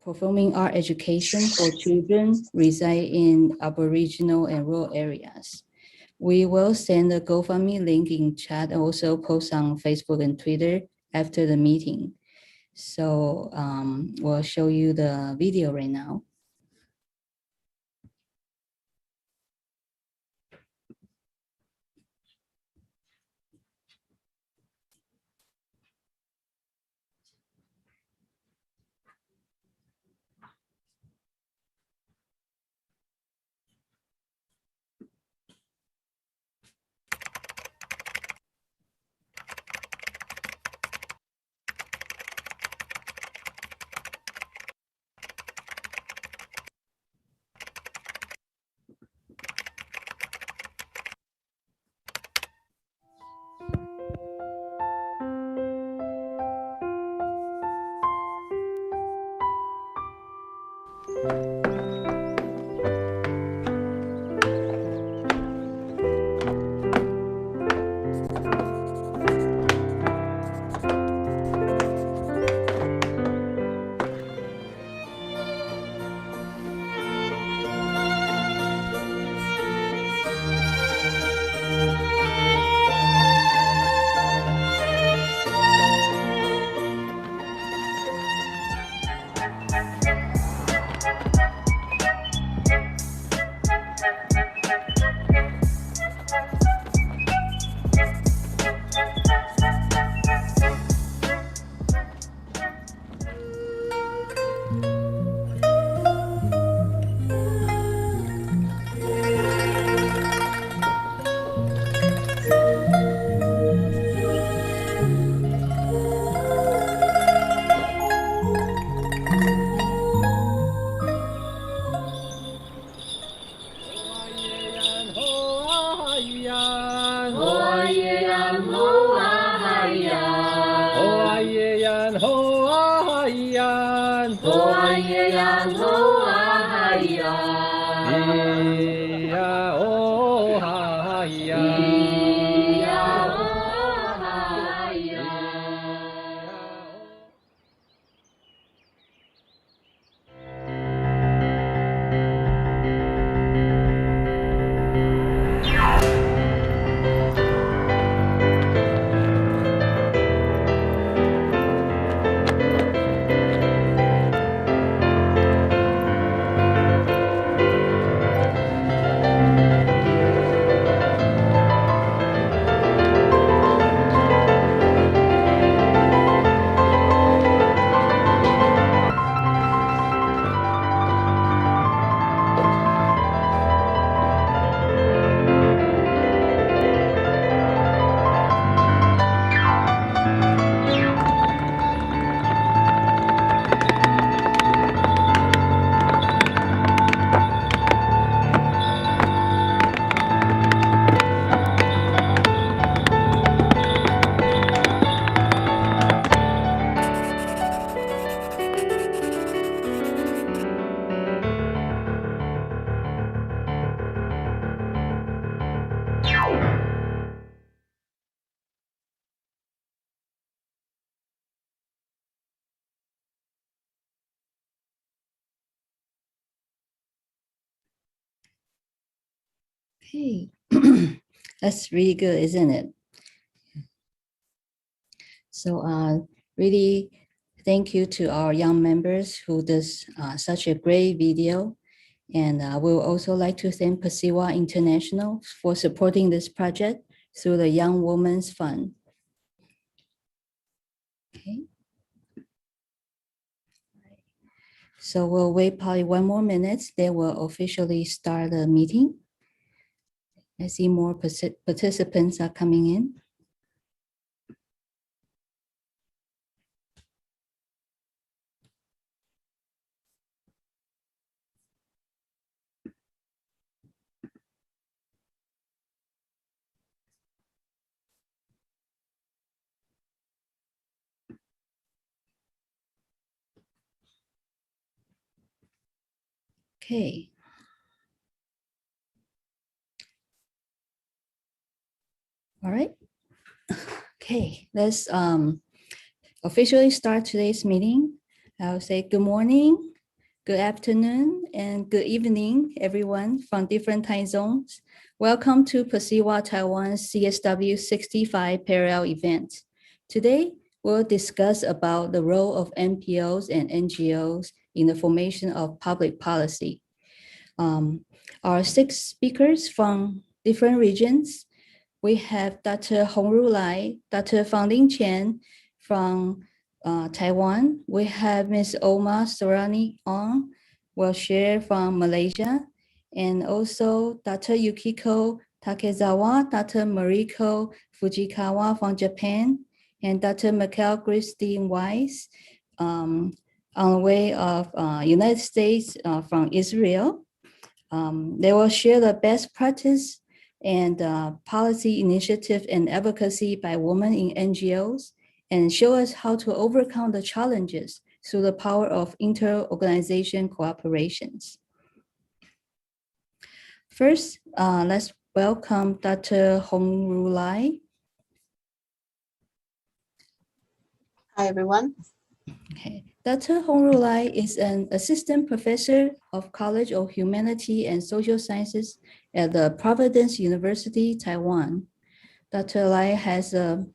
performing art education for children reside in Aboriginal and rural areas. We will send the GoFundMe link in chat and also post on Facebook and Twitter after the meeting. So we'll show you the video right now. Okay, that's really good, isn't it? So really thank you to our young members who does such a great video. And we'll also like to thank Pasiwa International for supporting this project through the Young Women's Fund. Okay. So we'll wait probably 1 more minute, then we'll officially start the meeting. I see more participants are coming in. Okay. All right. Okay, let's officially start today's meeting. I'll say good morning, Good afternoon and good evening, everyone from different time zones. Welcome to Pasiwa Taiwan's CSW 65 Parallel event. Today, we'll discuss about the role of NPOs and NGOs in the formation of public policy. Our 6 speakers from different regions. We have Dr. Hongru Lai, Dr. Fangling Chen from Taiwan. We have Ms. Oma Sorani Ong, will share from Malaysia, and also Dr. Yukiko Takezawa, Dr. Mariko Fujikawa from Japan, and Dr. Michael Christine Weiss on the way of United States from Israel. They will share the best practice and policy initiative and advocacy by women in NGOs and show us how to overcome the challenges through the power of inter-organization cooperations. First, let's welcome Dr. Hongru Lai. Hi, everyone. Okay. Dr. Hongru Lai is an assistant professor of College of Humanity and Social Sciences at the Providence University, Taiwan. Dr. Lai has a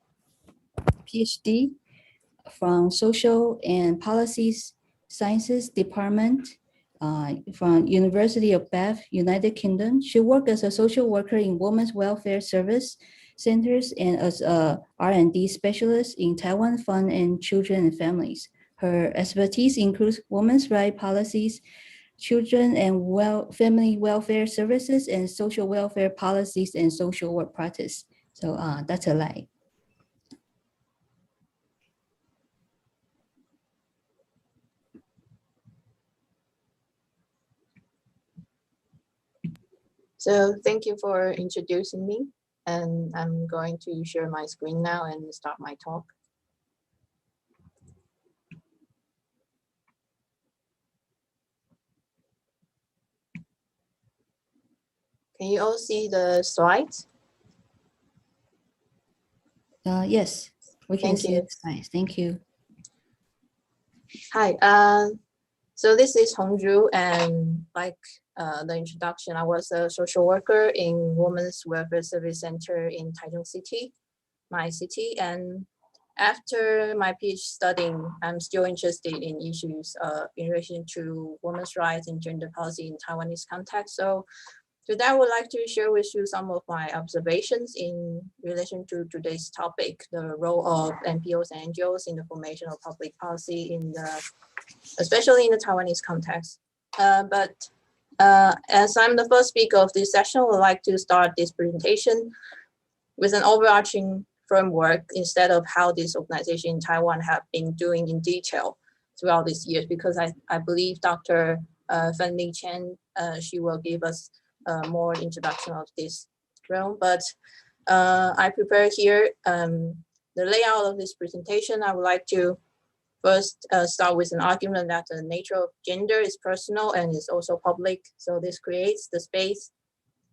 PhD from Social and Policies Sciences Department from University of Bath, United Kingdom. She worked as a social worker in Women's Welfare Service Centers and as a R&D specialist in Taiwan Fund and Children and Families. Her expertise includes women's rights policies, children and family welfare services, and social welfare policies and social work practice. So Dr. Lai. So thank you for introducing me, and I'm going to share my screen now and start my talk. Can you all see the slides? Yes, we can see the slides. Thank you. Hi, so this is Hongru, and like the introduction, I was a social worker in Women's Welfare Service Center in Taichung City, my city, and after my PhD studying, I'm still interested in issues in relation to women's rights and gender policy in Taiwanese context. So today I would like to share with you some of my observations in relation to today's topic, the role of NPOs and NGOs in the formation of public policy especially in the Taiwanese context. But as I'm the first speaker of this session, I would like to start this presentation with an overarching framework instead of how this organization in Taiwan have been doing in detail throughout these years, because I believe Dr. Fangling Chen, she will give us more introduction of this realm. But I prepare here the layout of this presentation. I would like to first start with an argument that the nature of gender is personal and is also public. So this creates the space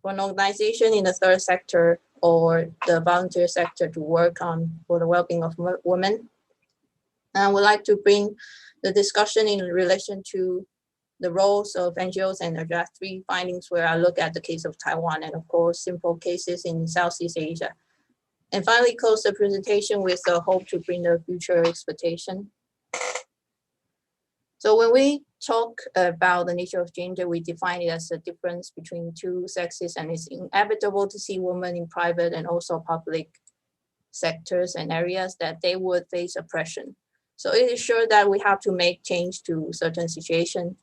for an organization in the third sector or the volunteer sector to work for the well-being of women. And I would like to bring the discussion in relation to the roles of NGOs and address 3 findings where I look at the case of Taiwan and of course simple cases in Southeast Asia. And finally close the presentation with the hope to bring the future expectation. So when we talk about the nature of gender, we define it as a difference between 2 sexes, and it's inevitable to see women in private and also public sectors and areas that they would face oppression. So it is sure that we have to make change to certain situations.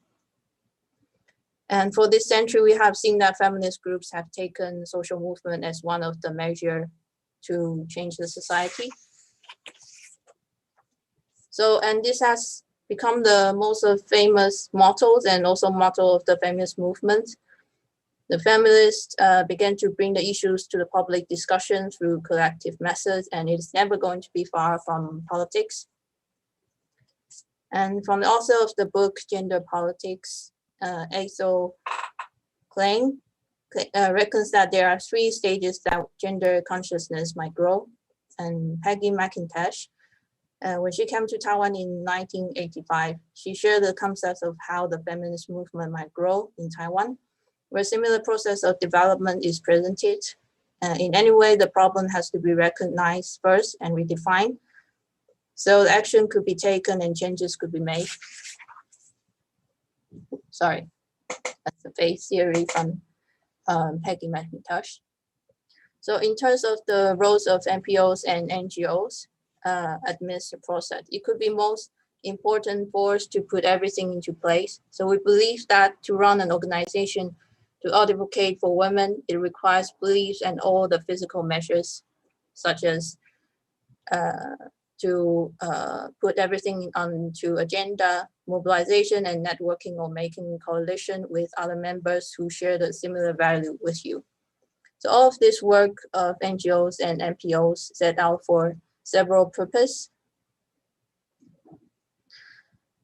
And for this century, we have seen that feminist groups have taken social movement as one of the measures to change the society. So, and this has become the most famous mottos and also motto of the feminist movement. The feminists began to bring the issues to the public discussion through collective methods, and it's never going to be far from politics. And from the author of the book, Gender Politics, Ethel Klein reckons that there are 3 stages that gender consciousness might grow. And Peggy McIntosh When she came to Taiwan in 1985, she shared the concepts of how the feminist movement might grow in Taiwan, where similar process of development is presented. In any way, the problem has to be recognized first and redefined, so the action could be taken and changes could be made. Sorry, that's the phase theory from Peggy McIntosh. So in terms of the roles of NPOs and NGOs, administrative process, it could be most important force to put everything into place. So we believe that to run an organization to advocate for women, it requires beliefs and all the physical measures, such as to put everything onto agenda, mobilization and networking, or making coalition with other members who share the similar value with you. So all of this work of NGOs and NPOs set out for several purposes.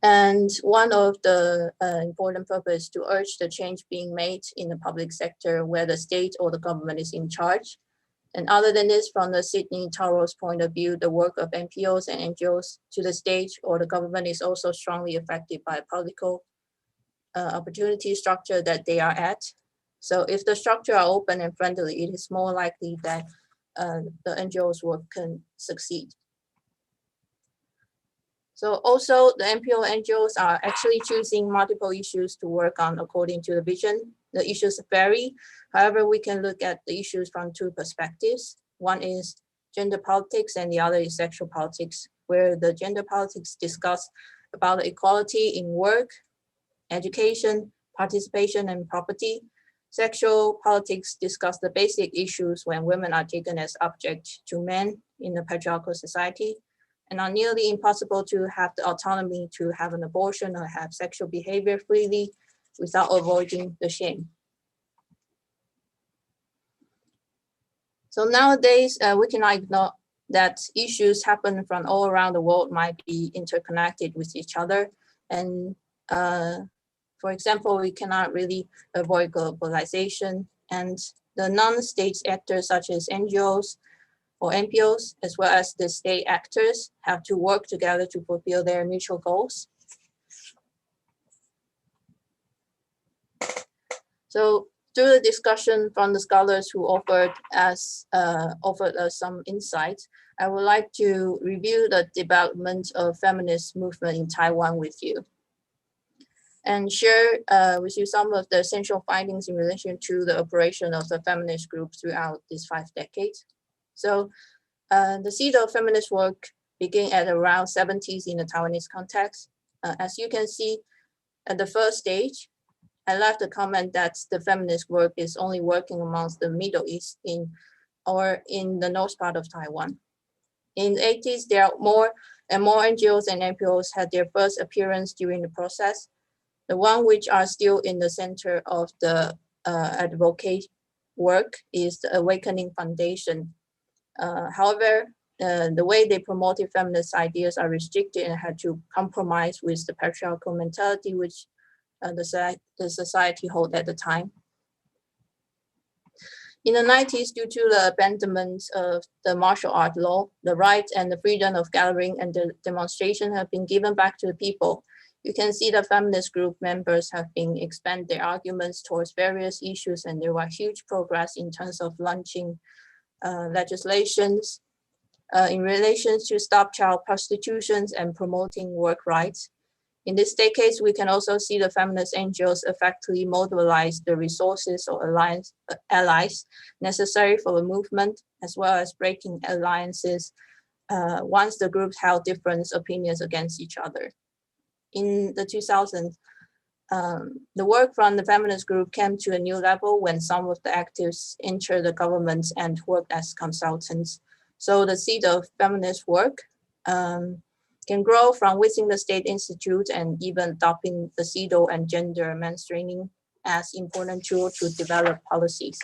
And one of the important purpose to urge the change being made in the public sector where the state or the government is in charge. And other than this, from the Sydney Taro's point of view, the work of NPOs and NGOs to the state or the government is also strongly affected by political opportunity structure that they are at. So if the structure are open and friendly, it is more likely that the NGOs work can succeed. So also the NPO NGOs are actually choosing multiple issues to work on according to the vision. The issues vary. However, we can look at the issues from two perspectives. One is gender politics and the other is sexual politics, where the gender politics discuss about equality in work, education, participation, and property. Sexual politics discuss the basic issues when women are taken as object to men in a patriarchal society and are nearly impossible to have the autonomy to have an abortion or have sexual behavior freely without avoiding the shame. So nowadays, we cannot ignore that issues happen from all around the world might be interconnected with each other. And for example, we cannot really avoid globalization, and the non-state actors such as NGOs or NPOs, as well as the state actors, have to work together to fulfill their mutual goals. So through the discussion from the scholars who offered us some insights, I would like to review the development of feminist movement in Taiwan with you and share with you some of the essential findings in relation to the operation of the feminist group throughout these 5 decades. So the seed of feminist work began at around 70s in the Taiwanese context. As you can see at the first stage, I left a comment that the feminist work is only working amongst the Middle East or in the north part of Taiwan. In the 80s, there are more and more NGOs and NPOs had their first appearance during the process. The one which are still in the center of the advocate work is the Awakening Foundation. However, the way they promoted feminist ideas are restricted and had to compromise with the patriarchal mentality which the society held at the time. In the 90s, due to the abandonment of the martial art law, the right and the freedom of gathering and the demonstration have been given back to the people. You can see the feminist group members have been expand their arguments towards various issues, and there was huge progress in terms of launching legislations in relation to stop child prostitution and promoting work rights. In this decade, we can also see the feminist NGOs effectively mobilize the resources or allies necessary for the movement, as well as breaking alliances once the groups held different opinions against each other. In the 2000s, the work from the feminist group came to a new level when some of the activists entered the government and worked as consultants. So the seed of feminist work can grow from within the state institute and even adopting the CEDAW and gender mainstreaming as important tool to develop policies.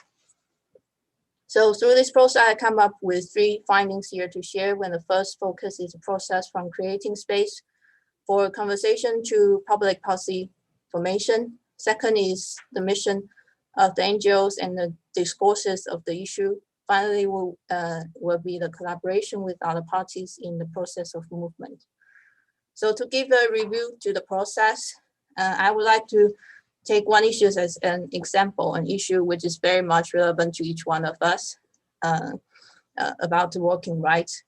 So through this process, I come up with 3 findings here to share. When the first focus is the process from creating space for conversation to public policy formation. Second is the mission of the NGOs and the discourses of the issue finally will be the collaboration with other parties in the process of movement. So to give a review to the process, I would like to take one issue as an example, an issue which is very much relevant to each one of us about the working rights.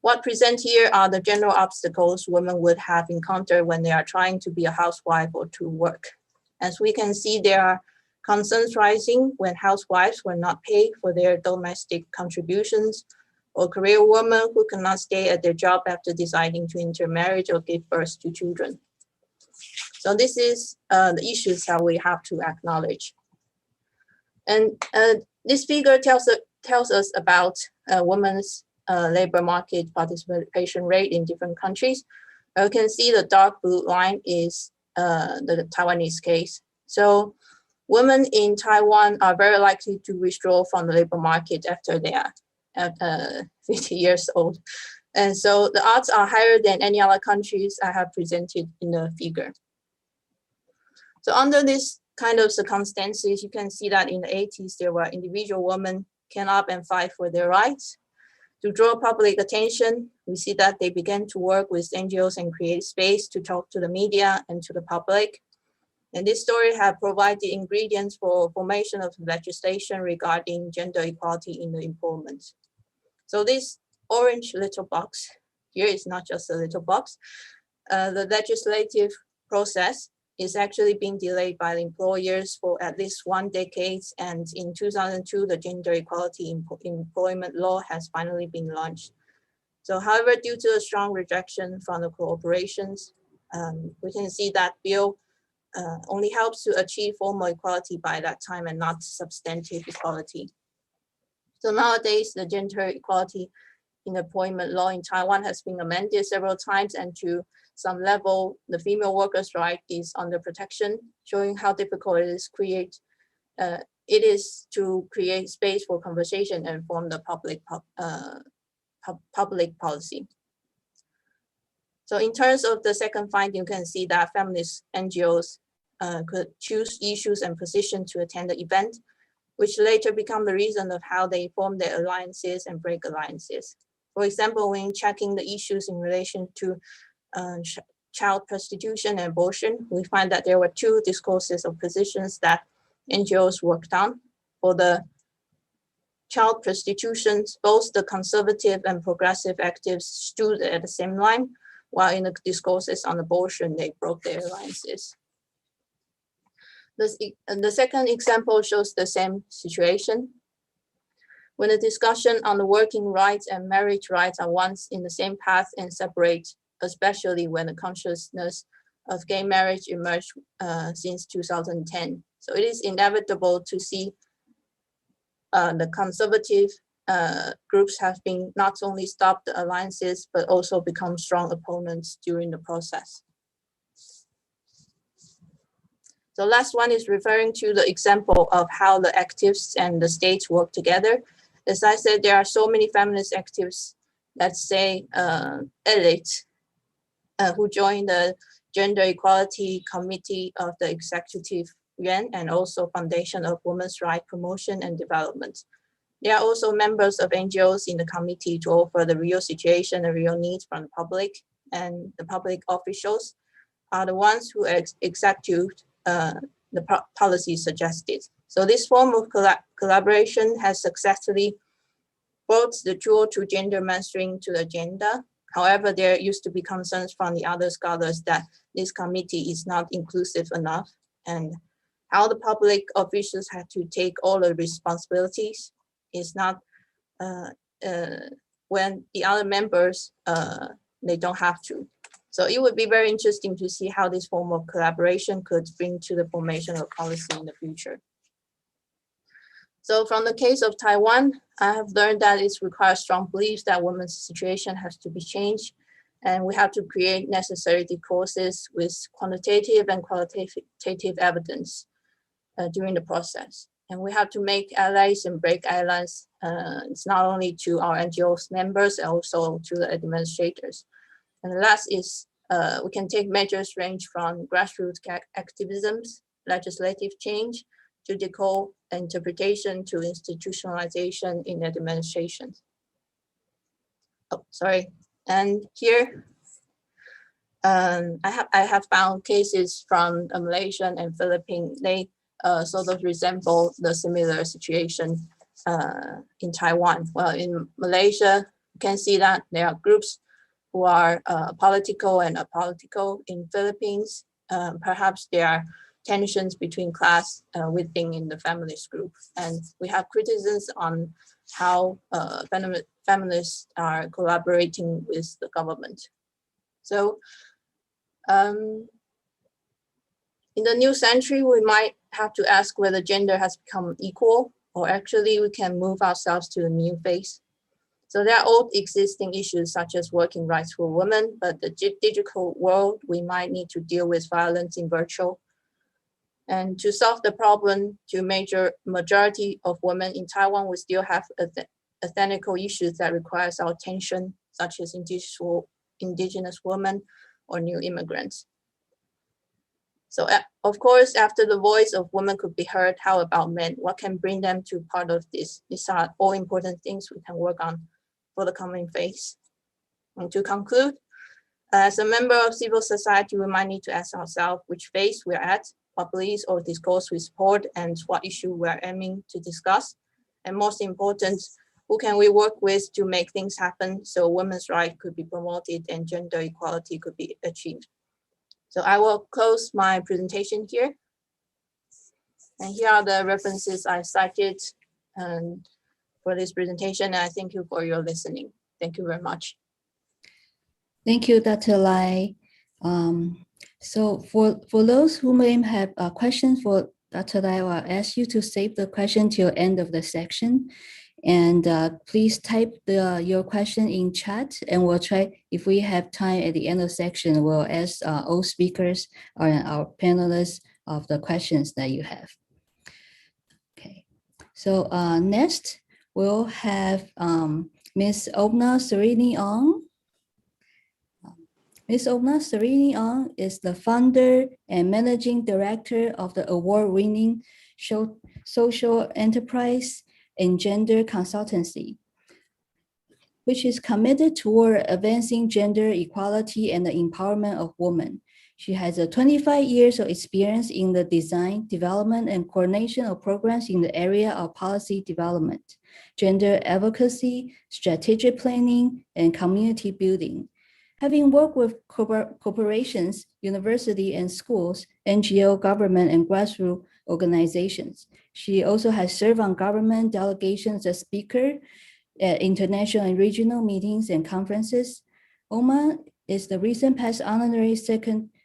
What present here are the general obstacles women would have encountered when they are trying to be a housewife or to work. As we can see, there are concerns rising when housewives were not paid for their domestic contributions, or career women who cannot stay at their job after deciding to intermarry or give birth to children. So this is the issues that we have to acknowledge. And this figure tells us about women's labor market participation rate in different countries. You can see the dark blue line is the Taiwanese case. So women in Taiwan are very likely to withdraw from the labor market after they are 50 years old. And so the odds are higher than any other countries I have presented in the figure. So under this kind of circumstances, you can see that in the 80s, there were individual women came up and fight for their rights. To draw public attention, we see that they began to work with NGOs and create space to talk to the media and to the public. And this story has provided ingredients for formation of legislation regarding gender equality in the employment. So this orange little box here is not just a little box. The legislative process is actually being delayed by the employers for at least 1 decade. And in 2002, the gender equality employment law has finally been launched. So however, due to a strong rejection from the corporations, we can see that bill only helps to achieve formal equality by that time and not substantive equality. So nowadays, the gender equality in employment law in Taiwan has been amended several times, and to some level, the female workers' right is under protection, showing how difficult it is to create space for conversation and form the public policy. So in terms of the second finding, you can see that feminist NGOs could choose issues and positions to attend the event, which later become the reason of how they form their alliances and break alliances. For example, when checking the issues in relation to child prostitution and abortion, we find that there were 2 discourses of positions that NGOs worked on. For the child prostitution, both the conservative and progressive actives stood at the same line, while in the discourses on abortion, they broke their alliances. The second example shows the same situation. When the discussion on the working rights and marriage rights are once in the same path and separate, especially when the consciousness of gay marriage emerged since 2010. So it is inevitable to see the conservative groups have been not only stopped the alliances, but also become strong opponents during the process. The last one is referring to the example of how the activists and the states work together. As I said, there are so many feminist activists, let's say elite, who join the Gender Equality Committee of the Executive Yuan and also Foundation of Women's Rights Promotion and Development. They are also members of NGOs in the committee to offer the real situation and real needs from the public, and the public officials are the ones who execute the policy suggested. So this form of collaboration has successfully brought the dual to gender mainstream to the agenda. However, there used to be concerns from the other scholars that this committee is not inclusive enough, and how the public officials had to take all the responsibilities is not when the other members, they don't have to. So it would be very interesting to see how this form of collaboration could bring to the formation of policy in the future. So from the case of Taiwan, I have learned that it requires strong beliefs that women's situation has to be changed, and we have to create necessary discourses with quantitative and qualitative evidence during the process. And we have to make allies and break allies. It's not only to our NGOs members, also to the administrators. And the last is we can take measures range from grassroots activisms, legislative change, judicial interpretation to institutionalization in administration. Oh, sorry. And here, I have found cases from Malaysia and Philippines. They sort of resemble the similar situation in Taiwan. Well, in Malaysia, you can see that there are groups who are political and apolitical. In Philippines, perhaps there are tensions between class within in the feminist group. And we have criticisms on how feminists are collaborating with the government. So in the new century, we might have to ask whether gender has become equal, or actually we can move ourselves to a new phase. So there are old existing issues such as working rights for women, but the digital world, we might need to deal with violence in virtual. And to solve the problem, to majority of women in Taiwan, we still have ethnical issues that requires our attention, such as indigenous women or new immigrants. So of course, after the voice of women could be heard, how about men? What can bring them to part of this? These are all important things we can work on for the coming phase. And to conclude, as a member of civil society, we might need to ask ourselves which phase we're at, what beliefs or discourse we support, and what issue we're aiming to discuss. And most important, who can we work with to make things happen so women's rights could be promoted and gender equality could be achieved. So I will close my presentation here. And here are the references I cited for this presentation. And I thank you for your listening. Thank you very much. Thank you, Dr. Lai. So for those who may have questions for Dr. Lai, I'll ask you to save the question till end of the section. And please type your question in chat, and we'll try, if we have time at the end of the section, we'll ask all speakers or our panelists of the questions that you have. Okay, so next we'll have Ms. Obna Serini Ong. Ms. Obna Serini Ong is the founder and managing director of the award-winning social enterprise and gender consultancy, which is committed toward advancing gender equality and the empowerment of women. She has 25 years of experience in the design, development, and coordination of programs in the area of policy development, gender advocacy, strategic planning, and community building. Having worked with corporations, universities and schools, NGO, government, and grassroots organizations, she also has served on government delegations as speaker at international and regional meetings and conferences. Oma is the recent past honorary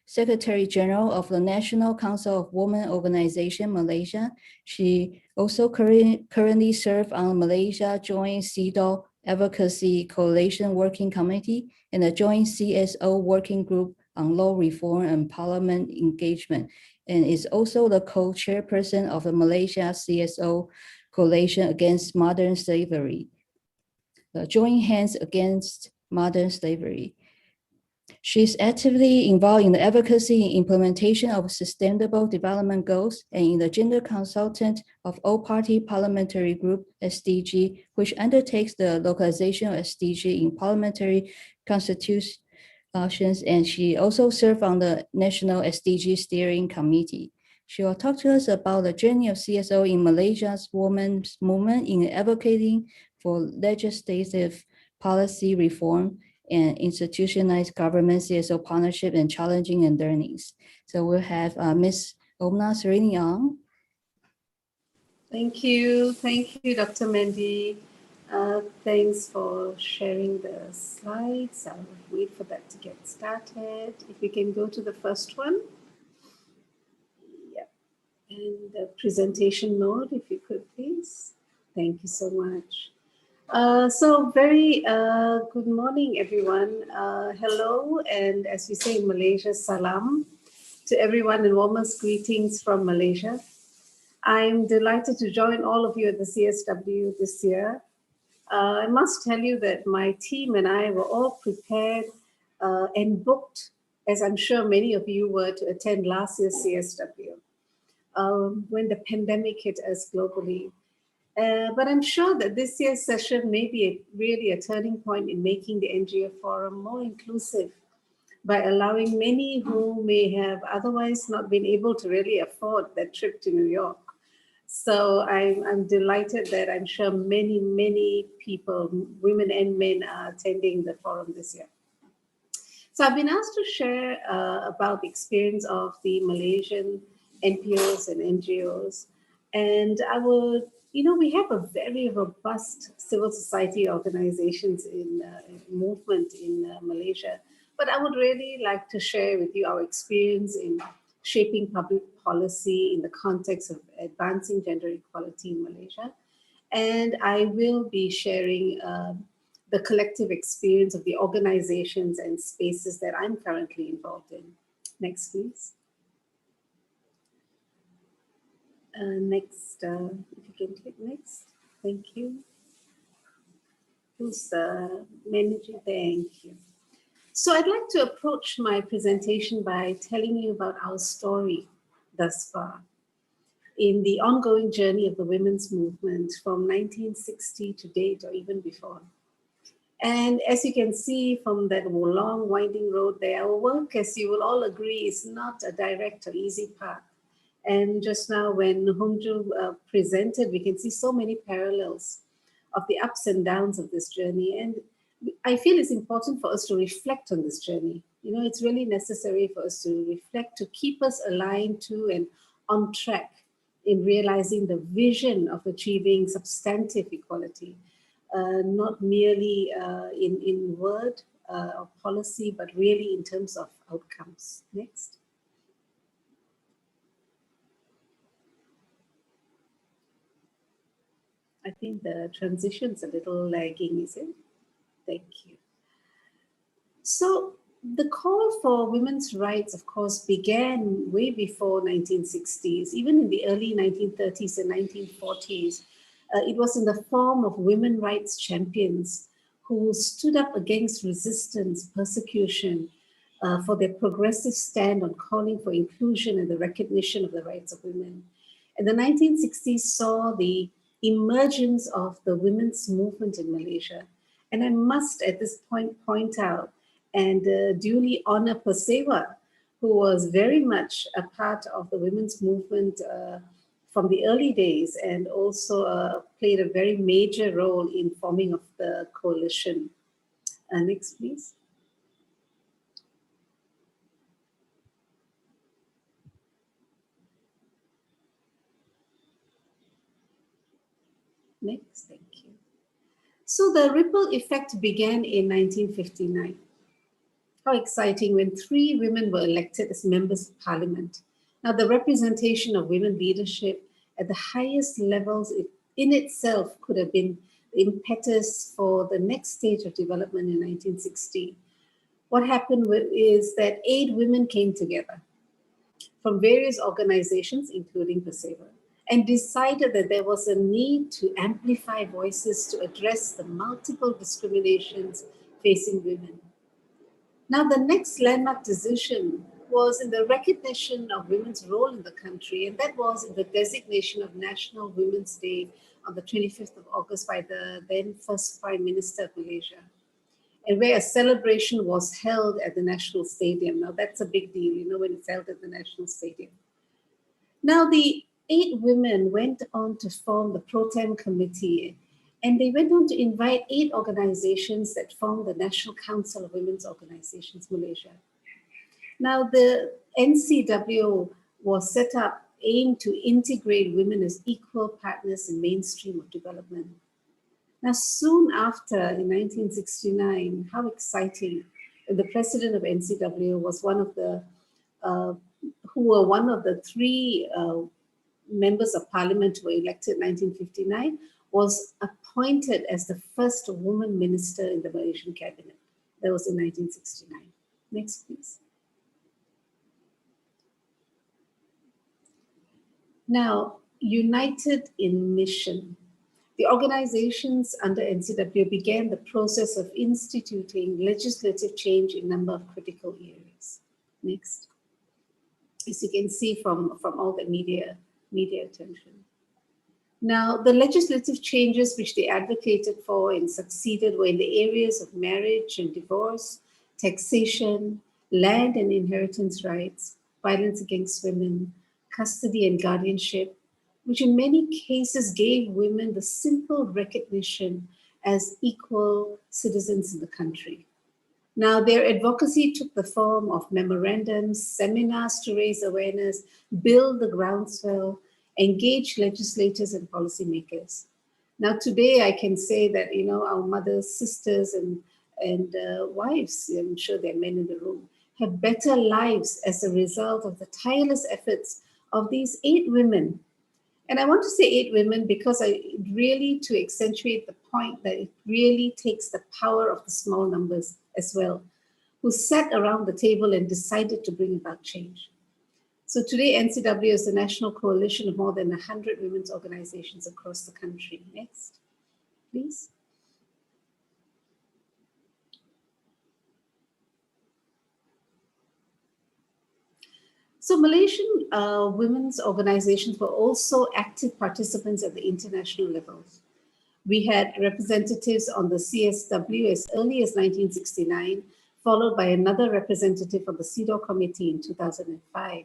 Secretary General of the National Council of Women Organization, Malaysia. She also currently serves on Malaysia Joint CEDAW Advocacy Coalition Working Committee and the Joint CSO Working Group on Law Reform and Parliament Engagement, and is also the co-chairperson of the Malaysia CSO Coalition Against Modern Slavery, the Joint Hands Against Modern Slavery. She's actively involved in the advocacy and implementation of Sustainable Development Goals and in the Gender Consultant of All-Party Parliamentary Group, SDG, which undertakes the localization of SDG in parliamentary constitutions, and she also served on the National SDG Steering Committee. She will talk to us about the journey of CSO in Malaysia's women's movement in advocating for legislative policy reform and institutionalized government CSO partnership and challenging and learnings. So we'll have Ms. Obna Serini Ong. Thank you, Dr. Mandy. Thanks for sharing the slides. I'll wait for that to get started. If we can go to the first one. Yeah, and the presentation mode, if you could please. Thank you so much. So very good morning, everyone. Hello, and as we say in Malaysia, salam to everyone and warmest greetings from Malaysia. I'm delighted to join all of you at the CSW this year. I must tell you that my team and I were all prepared and booked, as I'm sure many of you were, to attend last year's CSW. when the pandemic hit us globally. But I'm sure that this year's session may be really a turning point in making the NGO Forum more inclusive by allowing many who may have otherwise not been able to really afford that trip to New York. So I'm delighted that I'm sure many people, women and men, are attending the forum this year. So I've been asked to share about the experience of the Malaysian NPOs and NGOs. And I would, we have a very robust civil society organizations in movement in Malaysia. But I would really like to share with you our experience in shaping public policy in the context of advancing gender equality in Malaysia. And I will be sharing the collective experience of the organizations and spaces that I'm currently involved in. Next, please. Next, if you can click next. Thank you. Who's managing? Thank you. So I'd like to approach my presentation by telling you about our story thus far in the ongoing journey of the women's movement from 1960 to date or even before. And as you can see from that long winding road there, our work, as you will all agree, is not a direct or easy path. And just now when Hongju presented, we can see so many parallels of the ups and downs of this journey. And I feel it's important for us to reflect on this journey. It's really necessary for us to reflect, to keep us aligned to and on track in realizing the vision of achieving substantive equality. Not merely in word or policy, but really in terms of outcomes. Next. I think the transition's a little lagging, is it? Thank you. So the call for women's rights, of course, began way before 1960s, even in the early 1930s and 1940s. It was in the form of women rights champions who stood up against resistance, persecution, for their progressive stand on calling for inclusion and the recognition of the rights of women. And the 1960s saw the emergence of the women's movement in Malaysia. And I must at this point out and duly honor Persewa, who was very much a part of the women's movement from the early days and also played a very major role in forming of the coalition. Next, please. Next, thank you. So the ripple effect began in 1959. How exciting when 3 women were elected as members of parliament. Now the representation of women leadership at the highest levels in itself could have been the impetus for the next stage of development in 1960. What happened is that 8 women came together from various organizations, including Persewa, and decided that there was a need to amplify voices to address the multiple discriminations facing women. Now, the next landmark decision was in the recognition of women's role in the country, and that was in the designation of National Women's Day on the 25th of August by the then first Prime Minister of Malaysia, and where a celebration was held at the National Stadium. Now, that's a big deal, when it's held at the National Stadium. Now, the 8 women went on to form the Pro Tem Committee, and they went on to invite 8 organizations that formed the National Council of Women's Organizations Malaysia. Now, the NCWO was set up, aimed to integrate women as equal partners in mainstream of development. Now, soon after, in 1969, how exciting, the president of NCWO was one of the, who were one of the 3 members of parliament who were elected in 1959, was appointed as the first woman minister in the Malaysian cabinet. That was in 1969. Next, please. Now, united in mission, the organizations under NCWO began the process of instituting legislative change in a number of critical areas. Next. As you can see from all the media media attention. Now, the legislative changes which they advocated for and succeeded were in the areas of marriage and divorce, taxation, land and inheritance rights, violence against women, custody and guardianship, which in many cases gave women the simple recognition as equal citizens in the country. Now, their advocacy took the form of memorandums, seminars to raise awareness, build the groundswell, engage legislators and policymakers. Now, today I can say that, our mothers, sisters, and wives, I'm sure there are men in the room, have better lives as a result of the tireless efforts of these 8 women. And I want to say 8 women because to accentuate the point that it really takes the power of the small numbers as well, who sat around the table and decided to bring about change. So today, NCW is a national coalition of more than 100 women's organizations across the country. Next, please. So Malaysian women's organizations were also active participants at the international levels. We had representatives on the CSW as early as 1969, followed by another representative on the CEDAW committee in 2005.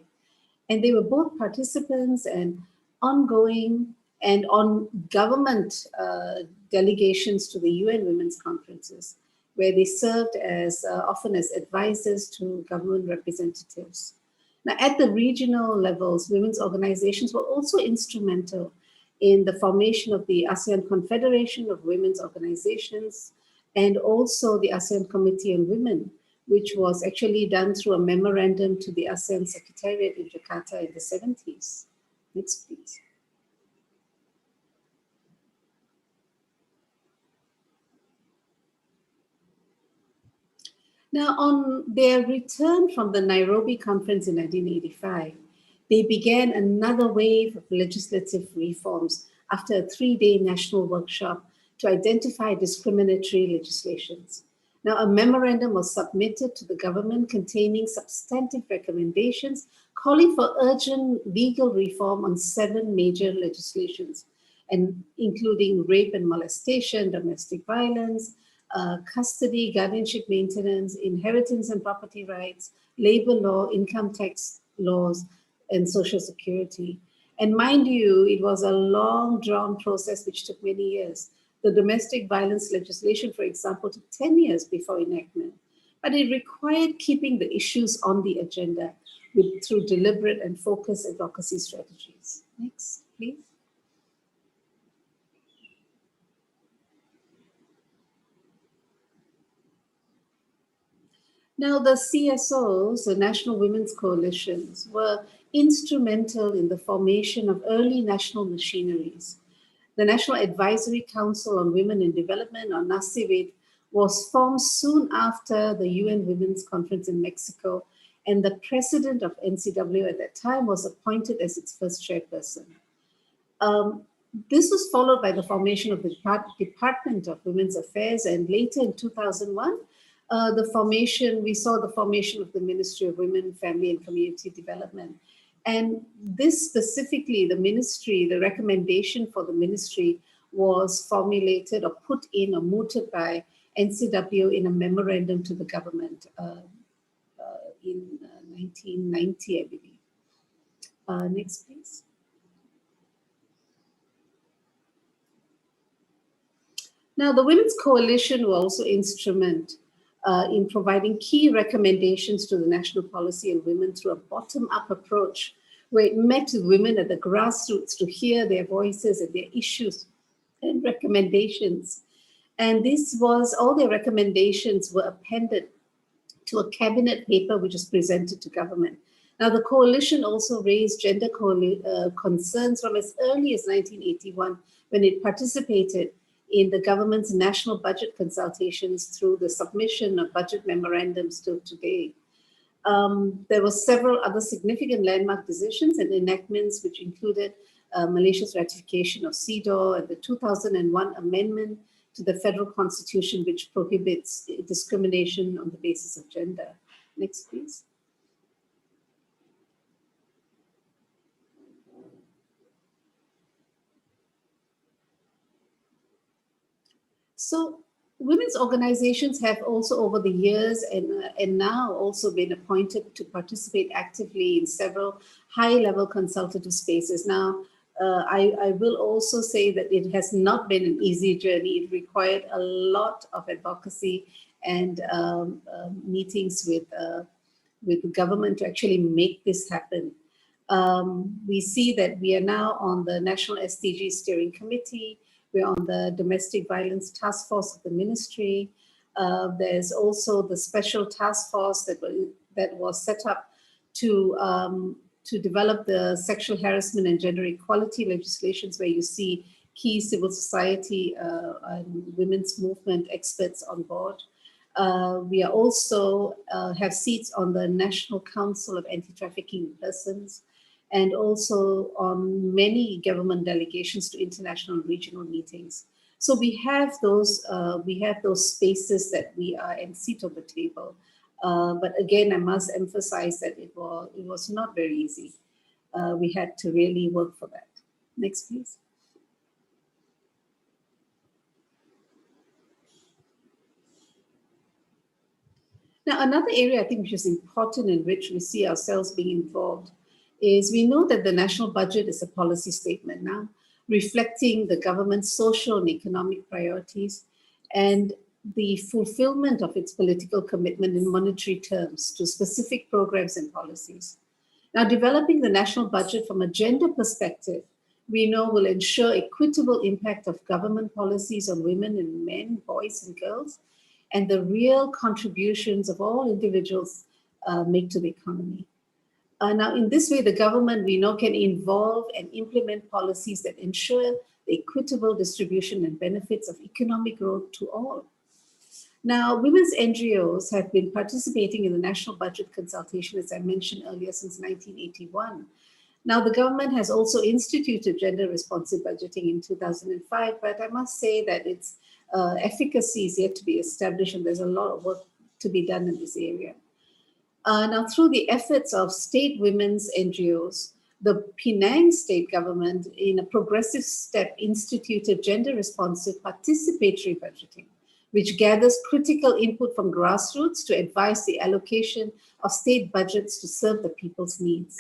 And they were both participants and ongoing and on government delegations to the UN Women's Conferences, where they served as often as advisors to government representatives. Now, at the regional levels, women's organizations were also instrumental in the formation of the ASEAN Confederation of Women's Organizations and also the ASEAN Committee on Women, which was actually done through a memorandum to the ASEAN Secretariat in Jakarta in the 70s. Next, please. Now, on their return from the Nairobi conference in 1985, they began another wave of legislative reforms after a 3-day national workshop to identify discriminatory legislations. Now, a memorandum was submitted to the government containing substantive recommendations calling for urgent legal reform on 7 major legislations, and including rape and molestation, domestic violence, custody, guardianship maintenance, inheritance and property rights, labor law, income tax laws, and social security. And mind you, it was a long drawn process which took many years. The domestic violence legislation, for example, took 10 years before enactment, but it required keeping the issues on the agenda through deliberate and focused advocacy strategies. Next, please. Now, the CSOs, the National Women's Coalitions, were instrumental in the formation of early national machineries. The National Advisory Council on Women in Development, or NACIWID, was formed soon after the UN Women's Conference in Mexico, and the president of NCW at that time was appointed as its first chairperson. This was followed by the formation of the Department of Women's Affairs, and later in 2001, we saw the formation of the Ministry of Women, Family and Community Development. And this specifically, the ministry, the recommendation for the ministry was formulated or put in or mooted by NCW in a memorandum to the government in 1990, I believe. Next, please. Now, the Women's Coalition were also instrumental in providing key recommendations to the national policy on women through a bottom-up approach, where it met with women at the grassroots to hear their voices and their issues and recommendations. And all their recommendations were appended to a cabinet paper which was presented to government. Now, the coalition also raised gender concerns from as early as 1981, when it participated in the government's national budget consultations through the submission of budget memorandums till today. There were several other significant landmark decisions and enactments, which included Malaysia's ratification of CEDAW and the 2001 amendment to the federal constitution, which prohibits discrimination on the basis of gender. Next, please. So women's organizations have also over the years and now also been appointed to participate actively in several high-level consultative spaces. Now, I will also say that it has not been an easy journey. It required a lot of advocacy and meetings with the government to actually make this happen. We see that we are now on the National SDG Steering Committee. We're on the Domestic Violence Task Force of the Ministry. There's also the special task force that was set up to develop the sexual harassment and gender equality legislations, where you see key civil society and women's movement experts on board. We are also have seats on the National Council of Anti-Trafficking Persons, and also on many government delegations to international and regional meetings. So we have those spaces that we are and seat on the table. But again, I must emphasize that it was not very easy. We had to really work for that. Next, please. Now, another area I think which is important in which we see ourselves being involved is we know that the national budget is a policy statement now, reflecting the government's social and economic priorities and the fulfillment of its political commitment in monetary terms to specific programs and policies. Now, developing the national budget from a gender perspective, we know will ensure equitable impact of government policies on women and men, boys and girls, and the real contributions of all individuals make to the economy. Now, in this way, the government, we know, can involve and implement policies that ensure the equitable distribution and benefits of economic growth to all. Now, women's NGOs have been participating in the national budget consultation, as I mentioned earlier, since 1981. Now, the government has also instituted gender responsive budgeting in 2005, but I must say that its efficacy is yet to be established, and there's a lot of work to be done in this area. Now, through the efforts of state women's NGOs, the Penang state government, in a progressive step, instituted gender responsive participatory budgeting, which gathers critical input from grassroots to advise the allocation of state budgets to serve the people's needs.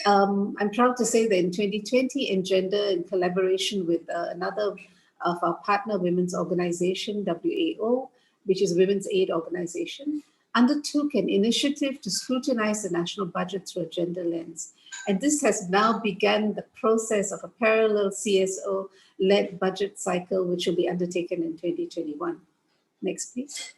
I'm proud to say that in 2020, Engender, in collaboration with another of our partner women's organization, WAO, which is a women's aid organization, undertook an initiative to scrutinize the national budget through a gender lens. And this has now begun the process of a parallel CSO-led budget cycle, which will be undertaken in 2021. Next, please.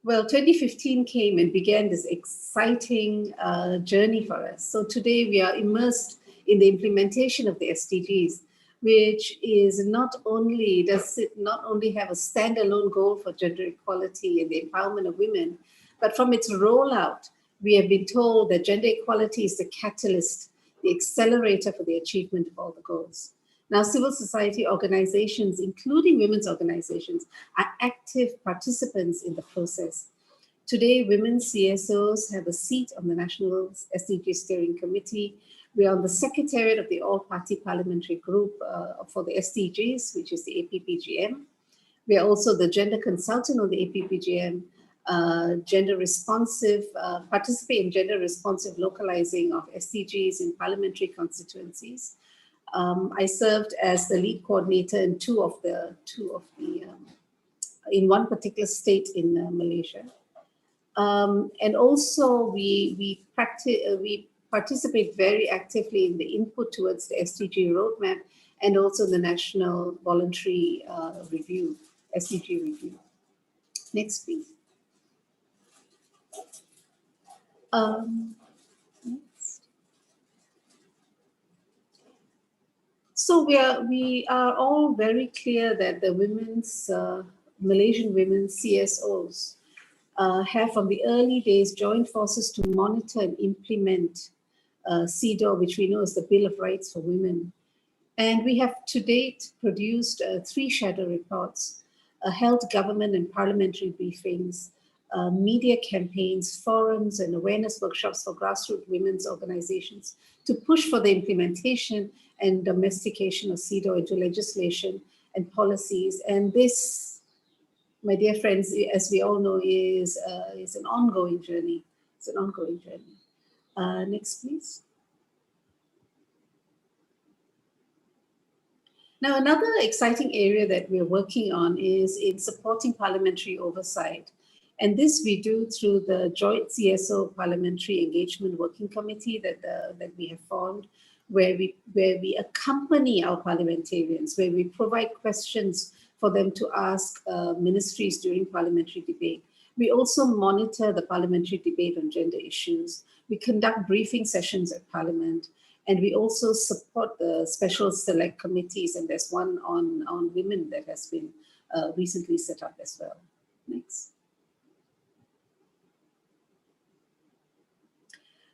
Well, 2015 came and began this exciting journey for us. So today we are immersed in the implementation of the SDGs, which is not only, does it not only have a standalone goal for gender equality and the empowerment of women, but from its rollout, we have been told that gender equality is the catalyst, the accelerator for the achievement of all the goals. Now, civil society organizations, including women's organizations, are active participants in the process. Today, women CSOs have a seat on the National SDG Steering Committee. We are on the Secretariat of the All-Party Parliamentary Group for the SDGs, which is the APPGM. We are also the Gender Consultant on the APPGM, gender responsive, participate in gender responsive localizing of SDGs in parliamentary constituencies. I served as the lead coordinator in in one particular state in Malaysia. And also we participate very actively in the input towards the SDG roadmap and also the National Voluntary Review, SDG Review. Next, please. So we are all very clear that the women's Malaysian women's CSOs have from the early days joined forces to monitor and implement CEDAW, which we know is the Bill of Rights for Women. And we have to date produced 3 shadow reports, held government and parliamentary briefings, media campaigns, forums, and awareness workshops for grassroots women's organizations to push for the implementation and domestication of CEDAW into legislation and policies. And this, my dear friends, as we all know, is an ongoing journey. It's an ongoing journey. Next, please. Now, another exciting area that we're working on is in supporting parliamentary oversight. And this we do through the Joint CSO Parliamentary Engagement Working Committee that we have formed, where we accompany our parliamentarians, where we provide questions for them to ask ministries during parliamentary debate. We also monitor the parliamentary debate on gender issues. We conduct briefing sessions at Parliament. And we also support the special select committees, and there's one on women that has been recently set up as well. Next.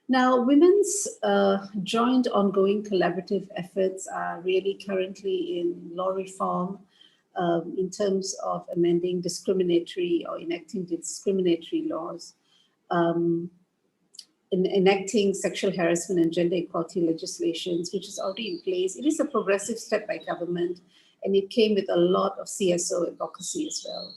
Now, women's joint ongoing collaborative efforts are really currently in law reform in terms of amending discriminatory or enacting discriminatory laws. In enacting sexual harassment and gender equality legislations, which is already in place. It is a progressive step by government, and it came with a lot of CSO advocacy as well.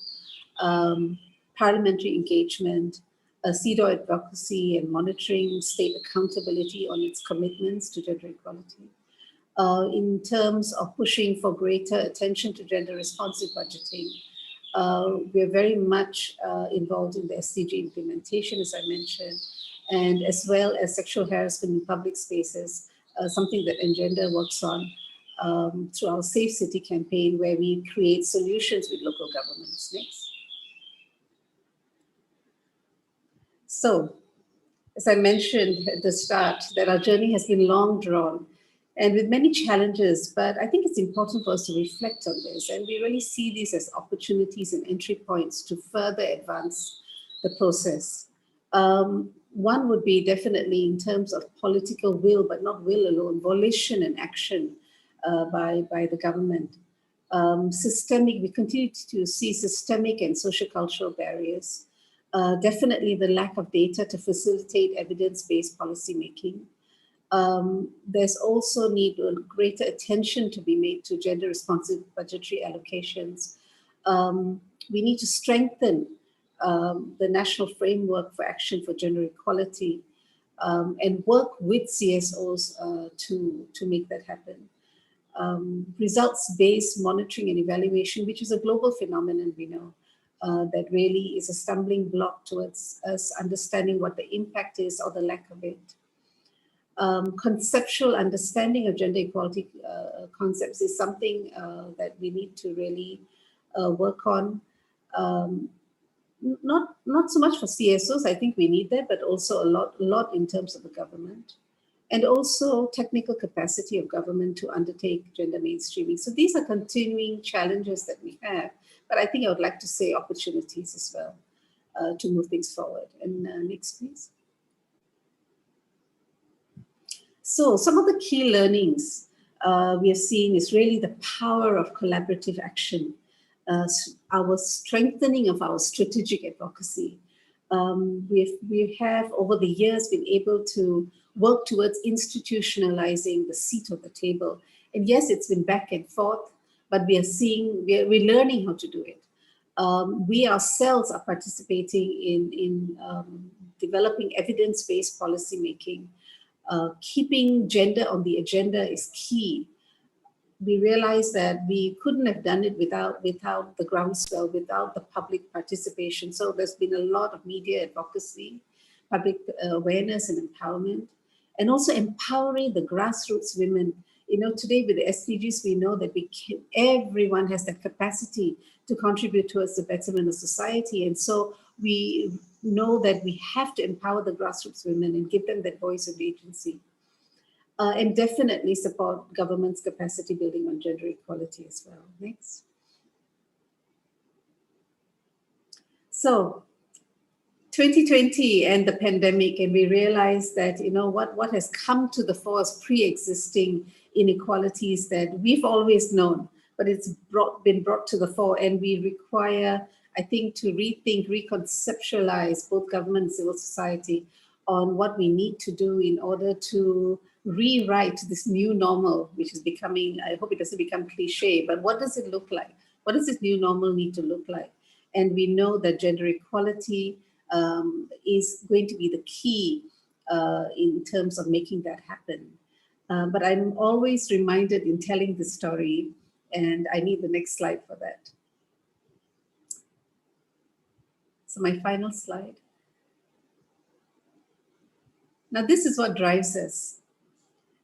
Parliamentary engagement, CEDAW advocacy, and monitoring state accountability on its commitments to gender equality. In terms of pushing for greater attention to gender responsive budgeting, we're very much involved in the SDG implementation, as I mentioned, and as well as sexual harassment in public spaces, something that Engender works on through our Safe City campaign, where we create solutions with local governments. Next. So, as I mentioned at the start, that our journey has been long drawn and with many challenges, but I think it's important for us to reflect on this, and we really see these as opportunities and entry points to further advance the process. One would be definitely in terms of political will, but not will alone, volition and action by the government. We continue to see systemic and sociocultural barriers. Definitely the lack of data to facilitate evidence-based policymaking. There's also need for greater attention to be made to gender-responsive budgetary allocations. We need to strengthen the national framework for action for gender equality and work with CSOs to make that happen. Results-based monitoring and evaluation, which is a global phenomenon, we know, that really is a stumbling block towards us understanding what the impact is or the lack of it. Conceptual understanding of gender equality concepts is something that we need to really work on. Not so much for CSOs, I think we need that, but also a lot in terms of the government. And also technical capacity of government to undertake gender mainstreaming. So these are continuing challenges that we have, but I think I would like to say opportunities as well to move things forward. And next, please. So some of the key learnings we have seen is really the power of collaborative action, our strengthening of our strategic advocacy. We have over the years been able to work towards institutionalizing the seat of the table. And yes, it's been back and forth, but we're learning how to do it. We ourselves are participating in developing evidence-based policy making. Keeping gender on the agenda is key. We realized that we couldn't have done it without the groundswell, without the public participation. So there's been a lot of media advocacy, public awareness and empowerment, and also empowering the grassroots women. You know, today with the SDGs, we know that everyone has the capacity to contribute towards the betterment of society. And so we know that we have to empower the grassroots women and give them that voice of agency. And definitely support government's capacity building on gender equality as well. Next. So 2020 and the pandemic, and we realized that, you know, what has come to the fore is pre-existing inequalities that we've always known, but it's been brought to the fore, and we require I think to rethink, reconceptualize both government and civil society on what we need to do in order to rewrite this new normal, which is becoming, I hope it doesn't become cliche, but what does it look like? What does this new normal need to look like? And we know that gender equality is going to be the key in terms of making that happen. But I'm always reminded in telling the story, and I need the next slide for that. So my final slide. Now, this is what drives us.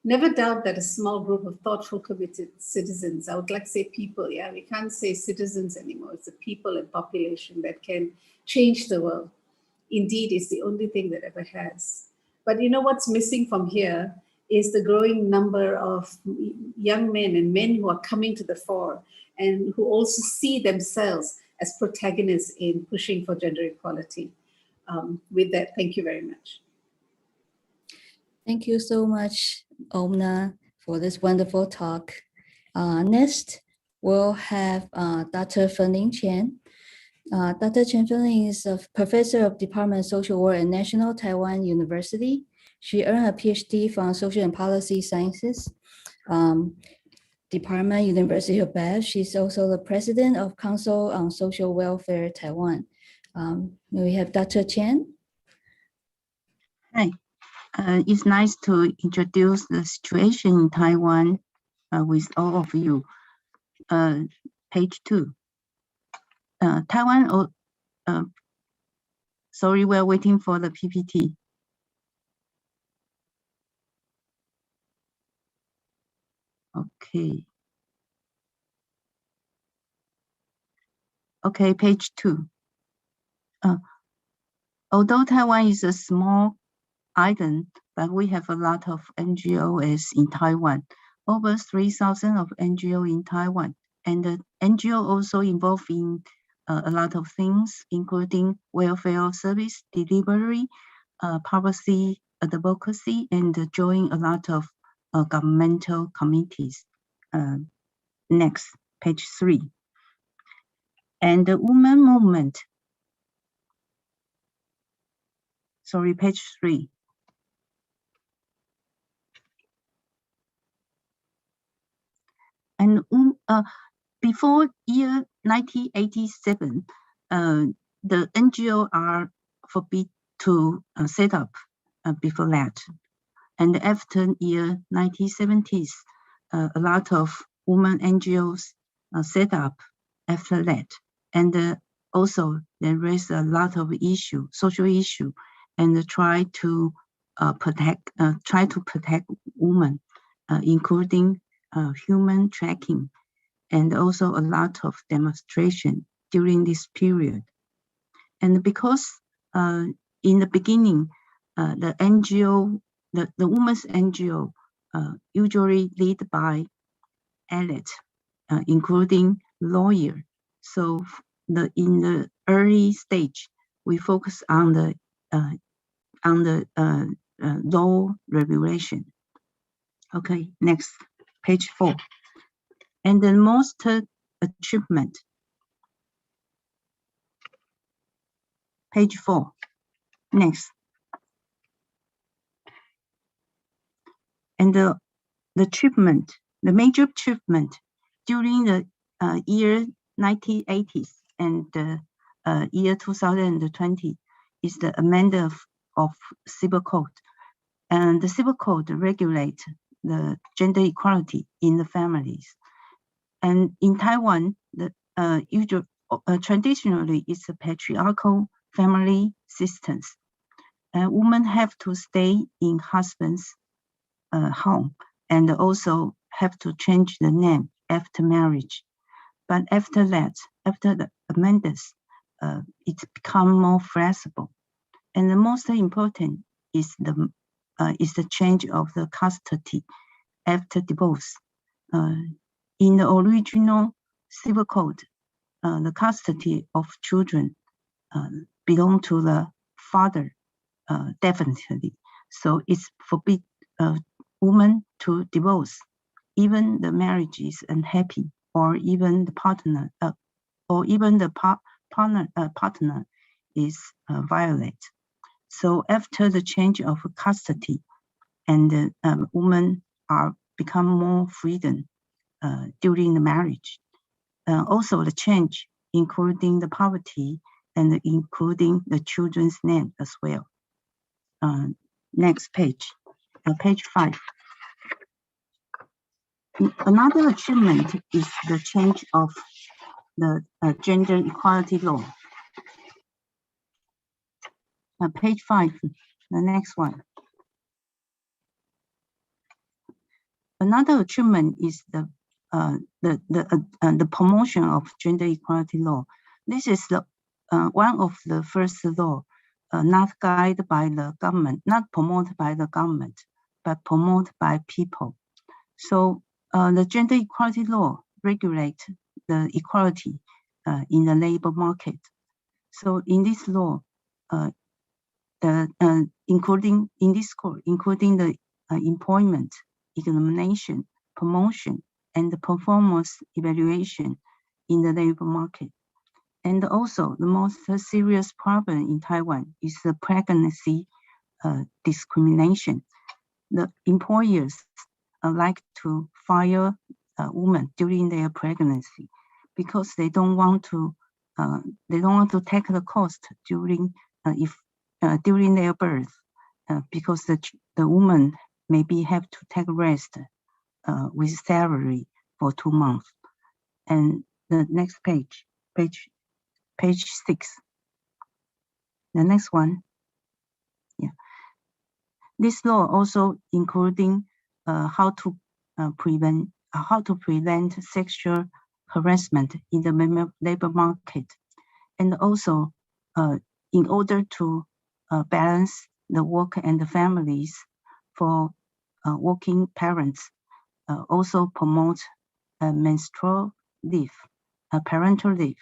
Never doubt that a small group of thoughtful, committed citizens, I would like to say people, yeah, we can't say citizens anymore. It's the people and population that can change the world. Indeed, it's the only thing that ever has. But you know what's missing from here is the growing number of young men and men who are coming to the fore and who also see themselves as protagonists in pushing for gender equality. With that, thank you very much. Thank you so much, Omna, for this wonderful talk. Next, we'll have Dr. Fenling Chen. Dr. Chen Fenling is a professor of Department of Social Work at National Taiwan University. She earned her PhD from Social and Policy Sciences, Department, University of Bath. She's also the president of Council on Social Welfare Taiwan. We have Dr. Chen. Hi. It's nice to introduce the situation in Taiwan with all of you. Page 2. Taiwan, sorry, we're waiting for the PPT. Okay. Okay, page 2. Although Taiwan is a small island, but we have a lot of NGOs in Taiwan, over 3,000 of NGO in Taiwan. And the NGO also involved in a lot of things, including welfare service delivery, policy advocacy, and join a lot of governmental committees. Next, page 3. And the women movement. Sorry, page 3. And before year 1987, the NGO are forbidden to set up before that. And after year 1970s, a lot of women NGOs set up after that. And also they raised a lot of social issue, and try to protect women, including human trafficking, and also a lot of demonstration during this period. And because in the beginning, the NGO, the women's NGO, usually led by elites, including lawyer. So in the early stage, we focus on the law regulation. Okay, next, page 4. And the most achievement, page 4. Next. And the achievement, the major achievement during the year 1980s and year 2020 is the amendment of Civil Code. And the Civil Code regulates the gender equality in the families. And in Taiwan, the traditionally it's a patriarchal family systems. Women have to stay in husband's home, and also have to change the name after marriage. But after that, after the amendments, it's become more flexible. And the most important is the change of the custody after divorce. In the original Civil Code, the custody of children belong to the father, definitely. So it's forbid women to divorce, even the marriage is unhappy, or even the partner, or even the partner is violated. So after the change of custody, and women are become more freedom during the marriage. Also the change, including the poverty and including the children's name as well. Next page, page 5. Another achievement is the change of the gender equality law. Page 5, the next one. Another achievement is the promotion of gender equality law. This is the one of the first law not guided by the government, not promoted by the government, but promoted by people. So the gender equality law regulates the equality in the labor market. So in this law, including the employment, examination, promotion, and the performance evaluation in the labor market. And also the most serious problem in Taiwan is the pregnancy discrimination. The employers like to fire women during their pregnancy because they don't want to take the cost during their birth because the woman maybe have to take rest with salary for 2 months. And the next page 6. The next one. Yeah. This law also including how to prevent sexual harassment in the labor market, and also in order to balance the work and the families for working parents, also promote menstrual leave, parental leave,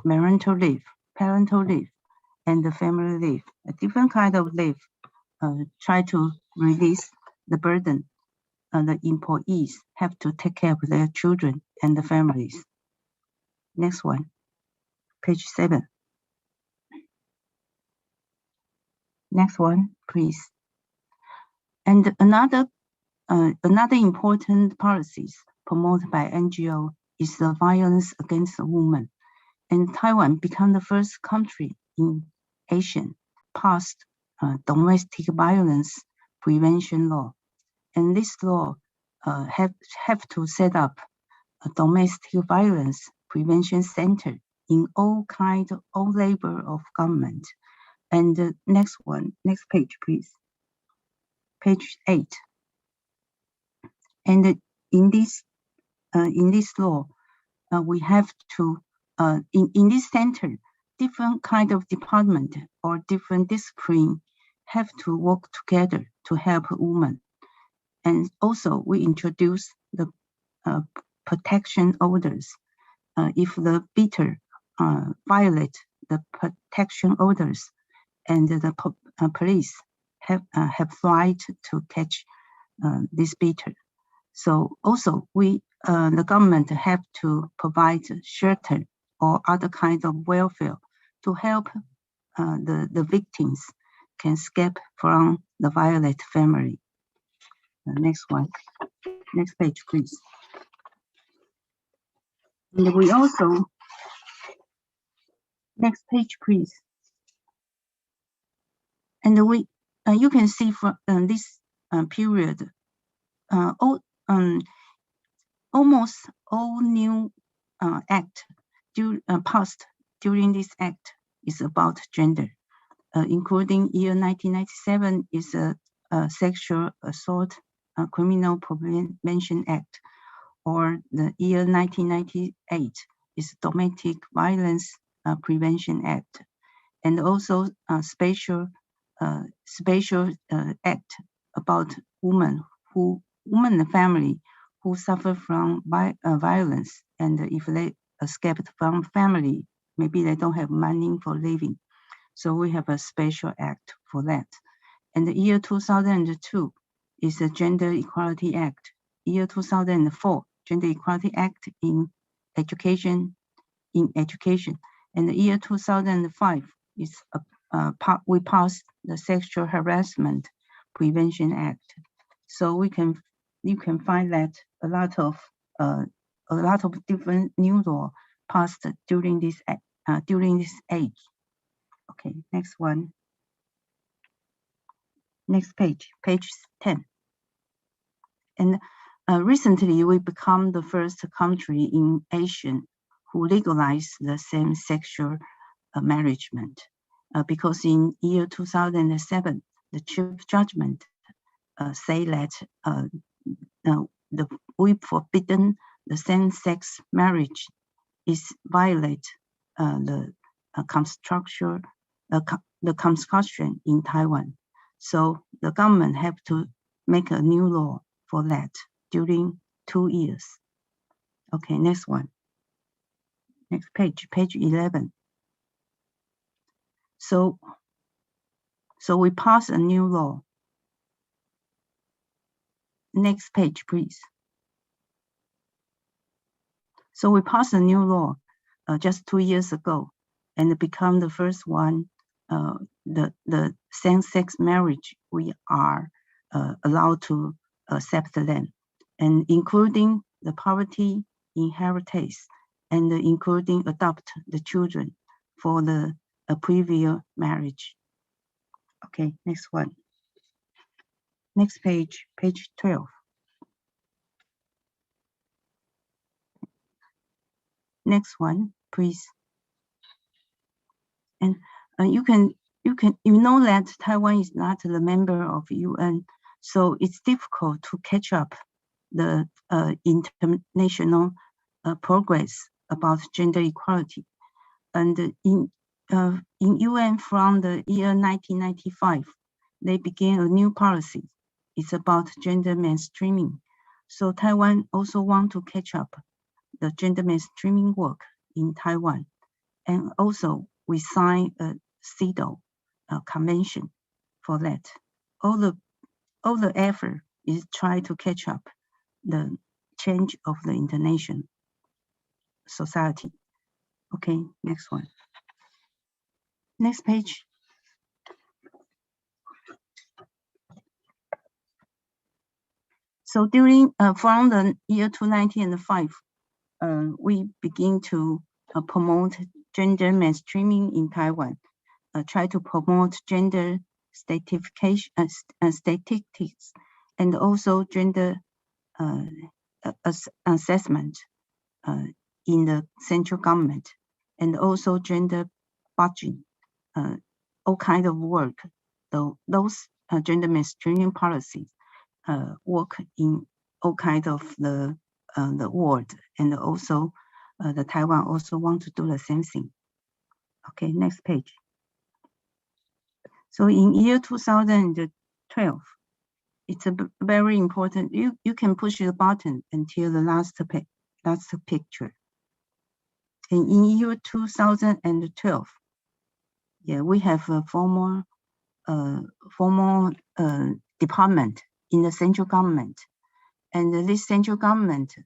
marital leave, parental leave, and the family leave. A different kind of leave try to release the burden the employees have to take care of their children and the families. Next one, page 7. Next one, please. And another important policies promoted by NGO is the violence against women. And Taiwan became the first country in Asia passed domestic violence prevention law. And this law have to set up a domestic violence prevention center in all labor of government. And the next page, please. Page 8. And in this law, we have to in this center, different kind of department or different discipline have to work together to help women. And also we introduce the protection orders. If the beater violate the protection orders, and the police have right to catch this beater. So also the government have to provide shelter or other kinds of welfare to help the victims can escape from the violent family. Next one. Next page, please. And we also, next page, please. And you can see from this period, almost all new act passed during this act is about gender, including year 1997 is a Sexual Assault Criminal Prevention Act, or the year 1998 is Domestic Violence Prevention Act, and also a special act about women and family who suffer from violence, and if they escaped from family, maybe they don't have money for living. So we have a special act for that. And the year 2002 is the Gender Equality Act. Year 2004, Gender Equality Act in education. And And the year 2005 is we passed the Sexual Harassment Prevention Act. So you can find that a lot of different new law passed during this age. Okay, next one. Next page, page 10. And recently, we become the first country in Asia who legalized the same-sexual marriage. Because in year 2007, the Chief Judgment say that we forbidden the same-sex marriage is violate the construction in Taiwan. So the government have to make a new law for that during 2 years. Okay, next one. Next page, page 11. So we pass a new law. Next page, please. So we passed a new law just 2 years ago, and become the first one, the same-sex marriage we are allowed to accept them, and including the poverty inheritance, and including adopt the children for the previous marriage. Okay, next one. Next page, page 12. Next one, please. And you know that Taiwan is not a member of UN, so it's difficult to catch up the international progress about gender equality. And in UN from the year 1995, they began a new policy. It's about gender mainstreaming. So Taiwan also want to catch up the gender mainstreaming work in Taiwan. And also we signed a CEDAW convention for that. All the effort is try to catch up the change of the international society. Okay, next one. Next page. So during from the year 2005, we begin to promote gender mainstreaming in Taiwan, try to promote gender statistics, and also gender assessment in the central government, and also gender budgeting, all kinds of work. Those gender mainstreaming policies work in all kinds of the world, and also the Taiwan also want to do the same thing. Okay, next page. So in year 2012, it's a very important. You can push the button until the last picture. And in year 2012, yeah, we have a formal department in the central government, and this central government,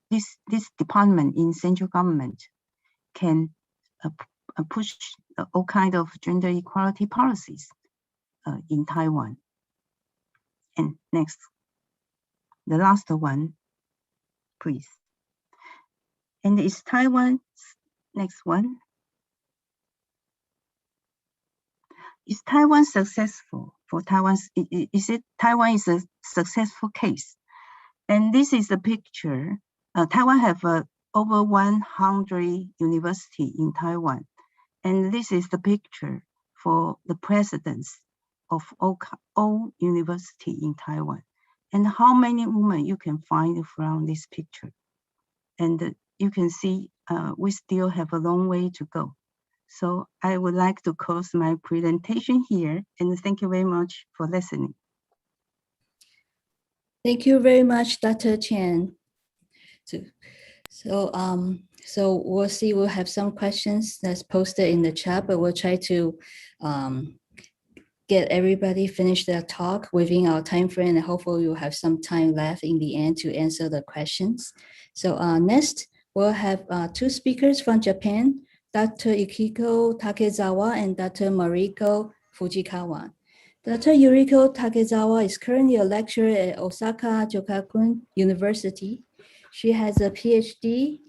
this department in central government can push all kinds of gender equality policies in Taiwan. And next, the last one, please. And is Taiwan's next one? Is Taiwan successful for Taiwan's? Is it Taiwan is a successful case? And this is the picture. Taiwan have over 100 universities in Taiwan, and this is the picture for the presidents of all universities in Taiwan, and how many women you can find from this picture. And you can see we still have a long way to go. So I would like to close my presentation here, and thank you very much for listening. Thank you very much, Dr. Chen. So we'll see, we'll have some questions that's posted in the chat, but we'll try to get everybody finish their talk within our time frame, and hopefully we'll have some time left in the end to answer the questions. So next, we'll have 2 speakers from Japan, Dr. Yukiko Takezawa and Dr. Mariko Fujikawa. Dr. Yuriko Takezawa is currently a lecturer at Osaka Jokakun University. She has a PhD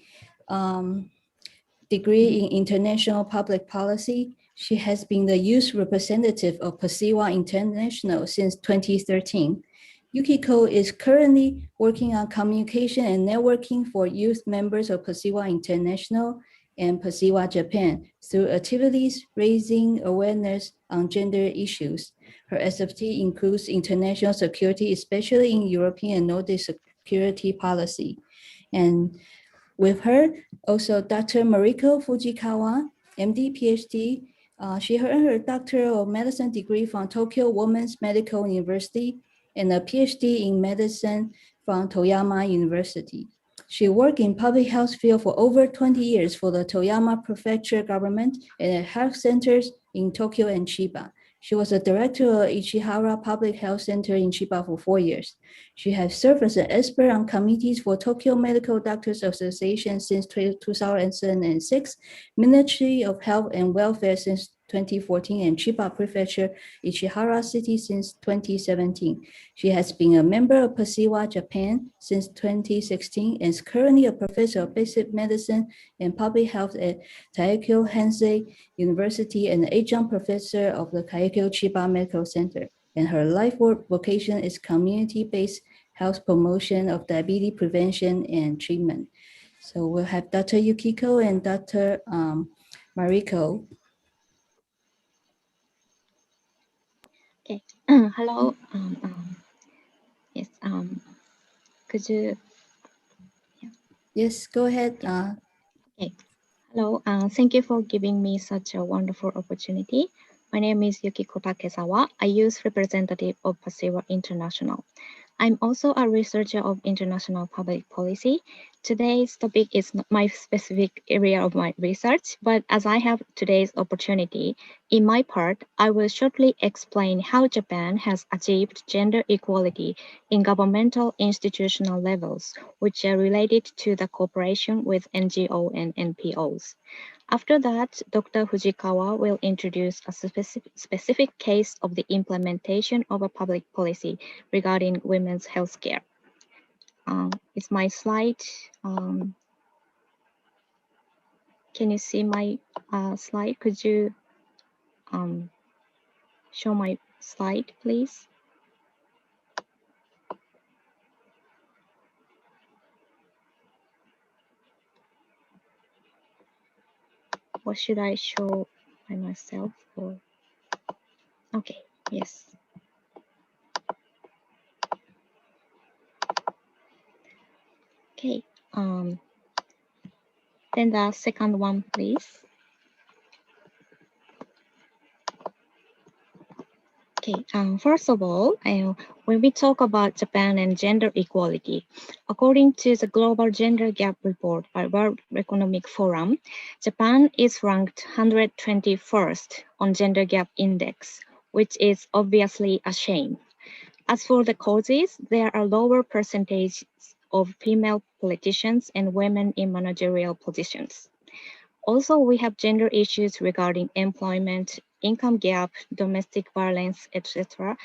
degree in international public policy. She has been the youth representative of Pasiwa International since 2013. Yukiko is currently working on communication and networking for youth members of Pasiwa International and Pasiwa Japan through activities raising awareness on gender issues. Her SFT includes international security, especially in European and Nordic security policy. And with her, also Dr. Mariko Fujikawa, MD, PhD. She earned her Doctor of Medicine degree from Tokyo Women's Medical University and a PhD in medicine from Toyama University. She worked in public health field for over 20 years for the Toyama Prefecture government and at health centers in Tokyo and Chiba. She was a director of Ichihara Public Health Center in Chiba for 4 years. She has served as an expert on committees for Tokyo Medical Doctors Association since 2006, Ministry of Health and Welfare since 2014, and Chiba Prefecture, Ichihara City since 2017. She has been a member of Pasiwa Japan since 2016 and is currently a professor of basic medicine and public health at Taikyo Hensei University and adjunct professor of the Taikyo Chiba Medical Center. And her life work vocation is community-based health promotion of diabetes prevention and treatment. So we'll have Dr. Yukiko and Dr. Mariko. Okay. Hello. Yes. Could you? Yes, go ahead. Okay. Hello. Thank you for giving me such a wonderful opportunity. My name is Yukiko Takezawa, a youth representative of Pasiwa International. I'm also a researcher of international public policy. Today's topic is not my specific area of my research, but as I have today's opportunity, in my part, I will shortly explain how Japan has achieved gender equality in governmental institutional levels, which are related to the cooperation with NGO and NPOs. After that, Dr. Fujikawa will introduce a specific case of the implementation of a public policy regarding women's health care. Is my slide, can you see my slide? Could you show my slide, please? Or should I show by myself? Or okay, yes. Okay, then the second one, please. Okay, first of all, when we talk about Japan and gender equality, according to the Global Gender Gap Report by World Economic Forum, Japan is ranked 121st on Gender Gap Index, which is obviously a shame. As for the causes, there are lower percentages of female politicians and women in managerial positions. Also, we have gender issues regarding employment, income gap, domestic violence, etc.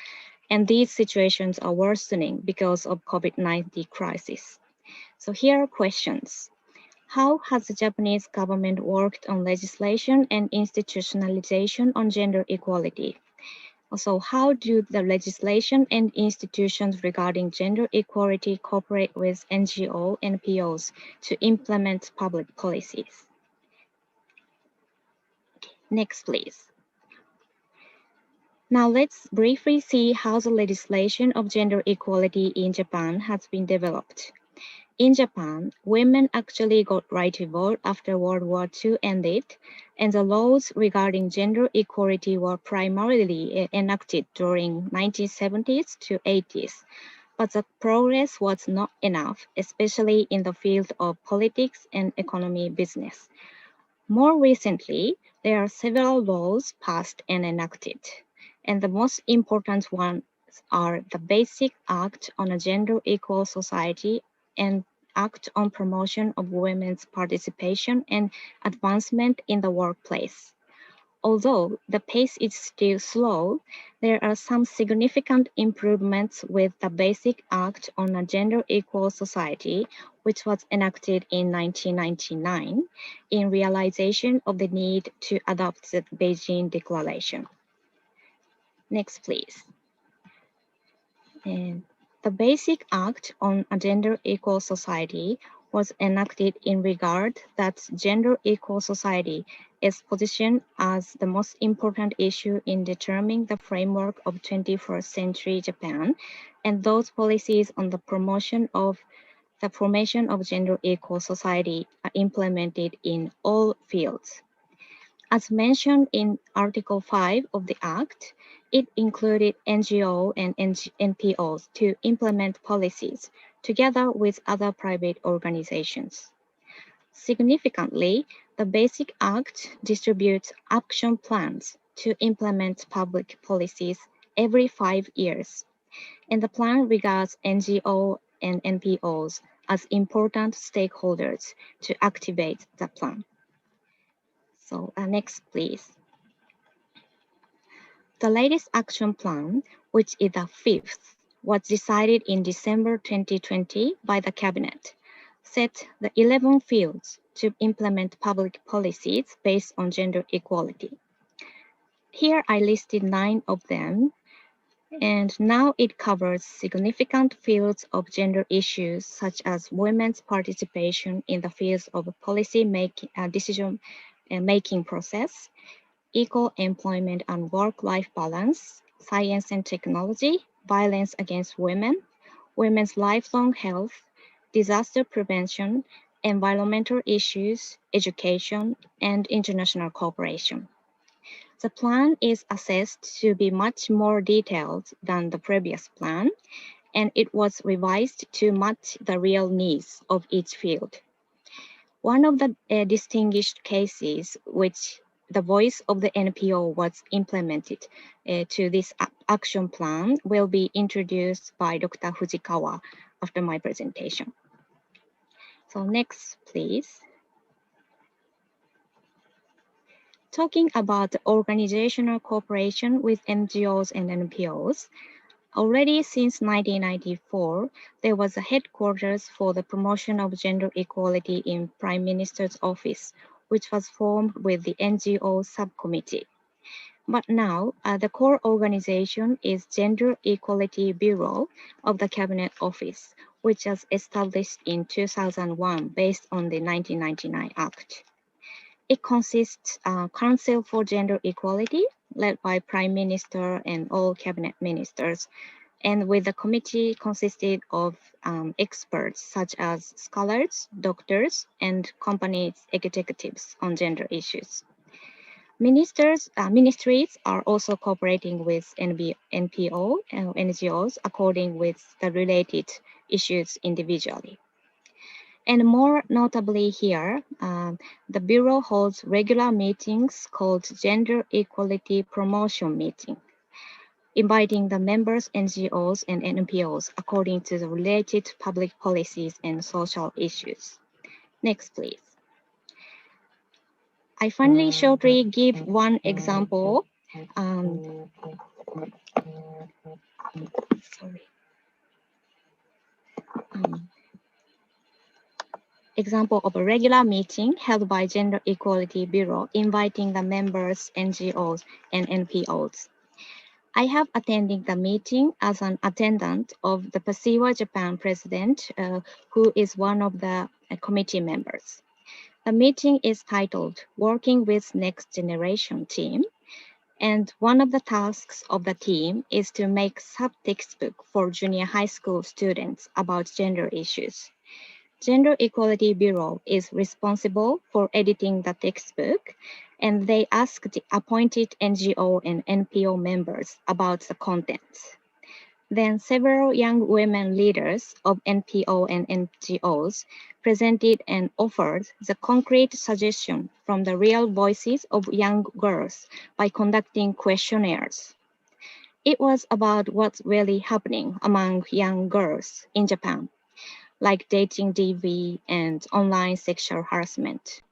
And these situations are worsening because of COVID-19 crisis. So here are questions. How has the Japanese government worked on legislation and institutionalization on gender equality? Also, how do the legislation and institutions regarding gender equality cooperate with NGO and NPOs to implement public policies? Next, please. Now let's briefly see how the legislation of gender equality in Japan has been developed. In Japan, women actually got right to vote after World War II ended, and the laws regarding gender equality were primarily enacted during 1970s to 80s. But the progress was not enough, especially in the field of politics and economy business. More recently, there are several laws passed and enacted, and the most important ones are the Basic Act on a Gender Equal Society and Act on Promotion of Women's Participation and Advancement in the Workplace. Although the pace is still slow, there are some significant improvements with the Basic Act on a Gender Equal Society, which was enacted in 1999 in realization of the need to adopt the Beijing Declaration. Next, please. And the Basic Act on a Gender Equal Society was enacted in regard that gender equal society is positioned as the most important issue in determining the framework of 21st century Japan, and those policies on the promotion of the formation of gender equal society are implemented in all fields. As mentioned in Article 5 of the Act, it included NGO and NPOs to implement policies together with other private organizations. Significantly, the Basic Act distributes action plans to implement public policies every 5 years, and the plan regards NGO and NPOs as important stakeholders to activate the plan. So next, please. The latest action plan, which is the fifth, was decided in December 2020 by the Cabinet, set the 11 fields to implement public policies based on gender equality. Here I listed 9 of them, and now it covers significant fields of gender issues such as women's participation in the fields of policy making, decision making process, equal employment and work-life balance, science and technology, violence against women, women's lifelong health, disaster prevention, environmental issues, education, and international cooperation. The plan is assessed to be much more detailed than the previous plan, and it was revised to match the real needs of each field. One of the distinguished cases which the voice of the NPO was implemented to this action plan will be introduced by Dr. Fujikawa after my presentation. So next, please. Talking about the organizational cooperation with NGOs and NPOs, already since 1994, there was a headquarters for the promotion of gender equality in Prime Minister's office, which was formed with the NGO subcommittee. But now, the core organization is Gender Equality Bureau of the Cabinet Office, which was established in 2001 based on the 1999 Act. It consists of Council for Gender Equality, led by Prime Minister and all cabinet ministers, and with the committee consisted of experts such as scholars, doctors, and companies executives on gender issues. Ministries are also cooperating with NPO and NGOs according with the related issues individually. And more notably here, the Bureau holds regular meetings called Gender Equality Promotion Meeting, inviting the members, NGOs, and NPOs according to the related public policies and social issues. Next, please. I finally shortly give one example. Example of a regular meeting held by Gender Equality Bureau, inviting the members, NGOs, and NPOs. I have attended the meeting as an attendant of the Pasiwa Japan president, who is one of the committee members. The meeting is titled Working with Next Generation Team, and one of the tasks of the team is to make sub-textbook for junior high school students about gender issues. Gender Equality Bureau is responsible for editing the textbook, and they asked the appointed NGO and NPO members about the contents. Then several young women leaders of NPO and NGOs presented and offered the concrete suggestion from the real voices of young girls by conducting questionnaires. It was about what's really happening among young girls in Japan. like dating DV and online sexual harassment.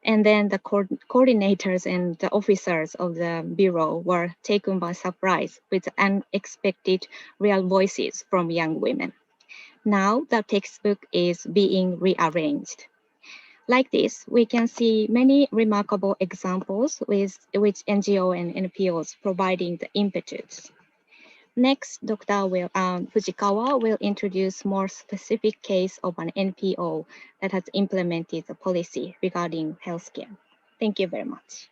And then the coordinators and the officers of the bureau were taken by surprise with unexpected real voices from young women. Now the textbook is being rearranged. Like this, we can see many remarkable examples with which NGO and NPOs providing the impetus. Next, Fujikawa will introduce more specific case of an NPO that has implemented the policy regarding healthcare. Thank you very much.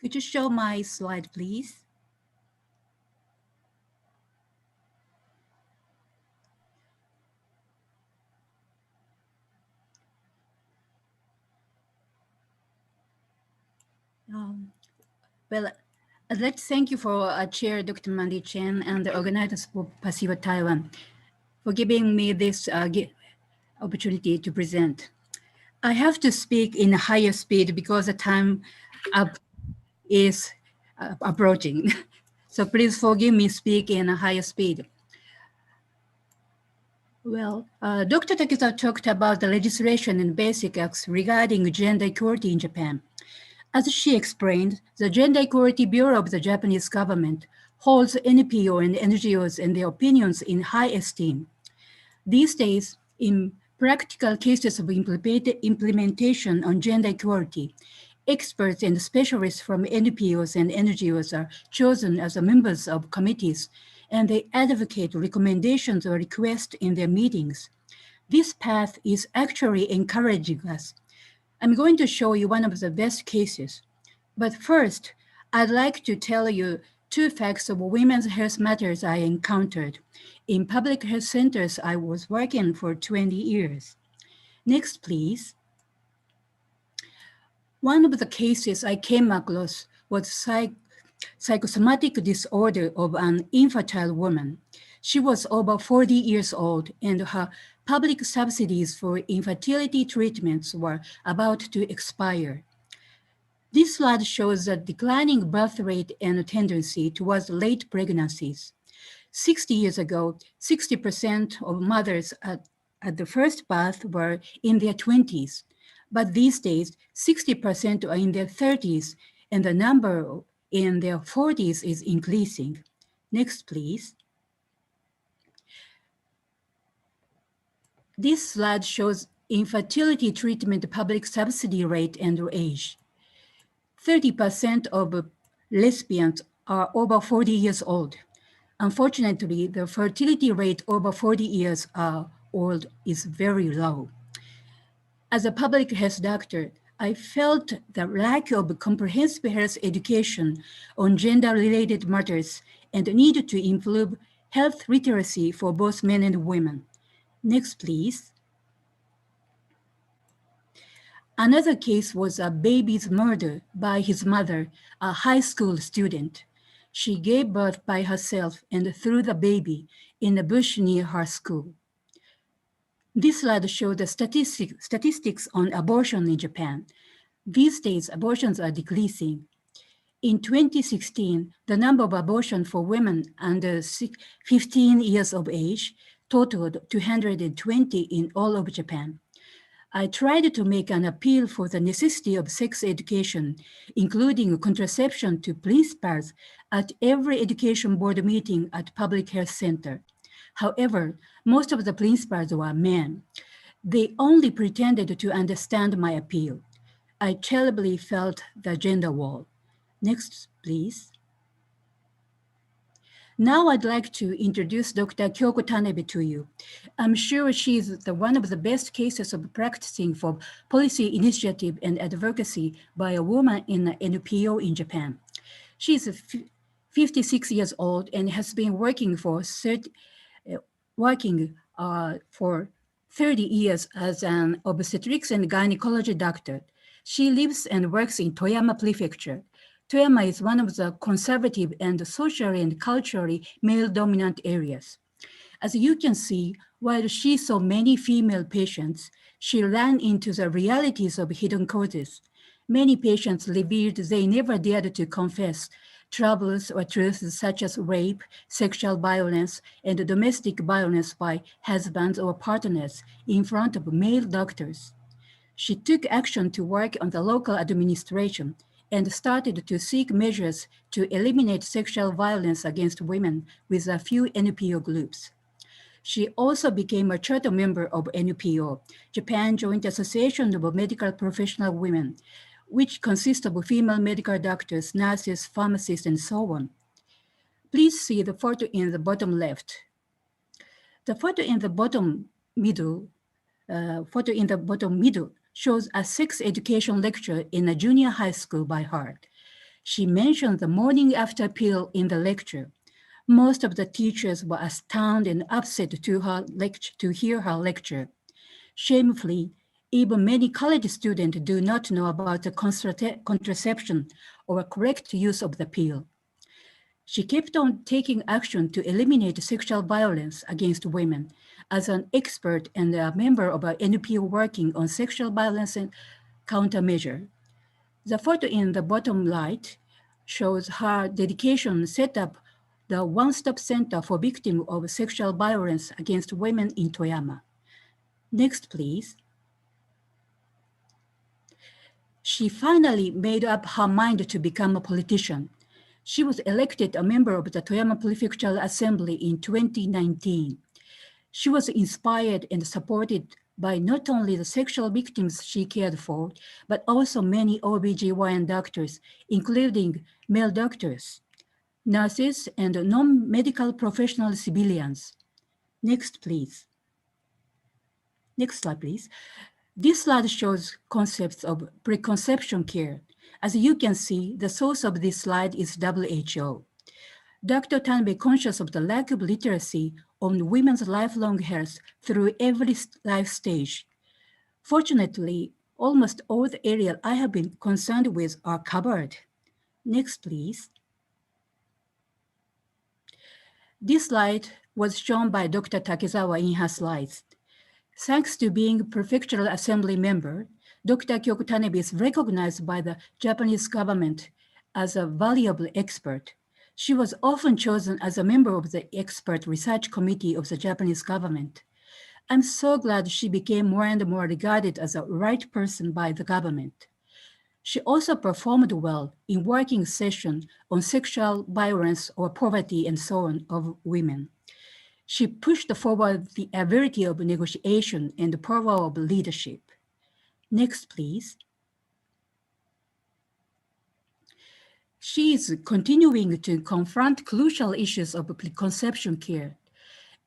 Could you show my slide, please? Well, I'd like to thank you for Chair Dr. Mandy Chen and the organizers for Pacific Taiwan for giving me this opportunity to present. I have to speak in a higher speed because the time up is approaching. So please forgive me speak in a higher speed. Well, Dr. Takezawa talked about the legislation and basic acts regarding gender equality in Japan. As she explained, the Gender Equality Bureau of the Japanese government holds NPO and NGOs and their opinions in high esteem. These days, in practical cases of implementation on gender equality, experts and specialists from NPOs and NGOs are chosen as members of committees, and they advocate recommendations or requests in their meetings. This path is actually encouraging us. I'm going to show you one of the best cases. But first, I'd like to tell you 2 facts of women's health matters I encountered in public health centers I was working for 20 years. Next, please. One of the cases I came across was psychosomatic disorder of an infertile woman. She was over 40 years old and her public subsidies for infertility treatments were about to expire. This slide shows a declining birth rate and tendency towards late pregnancies. 60 years ago, 60% of mothers at the first birth were in their 20s. But these days, 60% are in their 30s, and the number in their 40s is increasing. Next, please. This slide shows infertility treatment public subsidy rate and age. 30% of lesbians are over 40 years old. Unfortunately, the fertility rate over 40 years old is very low. As a public health doctor, I felt the lack of comprehensive health education on gender-related matters and the need to improve health literacy for both men and women. Next, please. Another case was a baby's murder by his mother, a high school student. She gave birth by herself and threw the baby in a bush near her school. This slide shows the statistics on abortion in Japan. These days, abortions are decreasing. In 2016, the number of abortions for women under 15 years of age totaled 220 in all of Japan. I tried to make an appeal for the necessity of sex education, including contraception to principals at every education board meeting at public health center. However, most of the principals were men. They only pretended to understand my appeal. I terribly felt the gender wall. Next, please. Now I'd like to introduce Dr. Kyoko Tanebe to you. I'm sure she's one of the best cases of practicing for policy initiative and advocacy by a woman in an NPO in Japan. She's 56 years old and has been working for 30 years as an obstetrics and gynecology doctor. She lives and works in Toyama Prefecture. Toyama is one of the conservative and socially and culturally male-dominant areas. As you can see, while she saw many female patients, she ran into the realities of hidden causes. Many patients revealed they never dared to confess troubles or truths such as rape, sexual violence, and domestic violence by husbands or partners in front of male doctors. She took action to work on the local administration and started to seek measures to eliminate sexual violence against women with a few NPO groups. She also became a charter member of NPO, Japan Joint Association of Medical Professional Women, which consists of female medical doctors, nurses, pharmacists, and so on. Please see the photo in the bottom left. The photo in the bottom middle shows a sex education lecture in a junior high school by heart. She mentioned the morning after pill in the lecture. Most of the teachers were astounded and upset to hear her lecture. Shamefully, even many college students do not know about the contraception or correct use of the pill. She kept on taking action to eliminate sexual violence against women as an expert and a member of an NPO working on sexual violence and countermeasure. The photo in the bottom right shows her dedication set up the one-stop center for victims of sexual violence against women in Toyama. Next, please. She finally made up her mind to become a politician. She was elected a member of the Toyama Prefectural Assembly in 2019. She was inspired and supported by not only the sexual victims she cared for, but also many OBGYN doctors, including male doctors, nurses, and non-medical professional civilians. Next, please. Next slide, please. This slide shows concepts of preconception care. As you can see, the source of this slide is WHO. Dr. Tanabe, conscious of the lack of literacy on women's lifelong health through every life stage. Fortunately, almost all the areas I have been concerned with are covered. Next, please. This slide was shown by Dr. Takezawa in her slides. Thanks to being a prefectural assembly member, Dr. Kyoko Tanabe is recognized by the Japanese government as a valuable expert. She was often chosen as a member of the expert research committee of the Japanese government. I'm so glad she became more and more regarded as a right person by the government. She also performed well in working sessions on sexual violence or poverty and so on of women. She pushed forward the ability of negotiation and the power of leadership. Next, please. She is continuing to confront crucial issues of preconception care.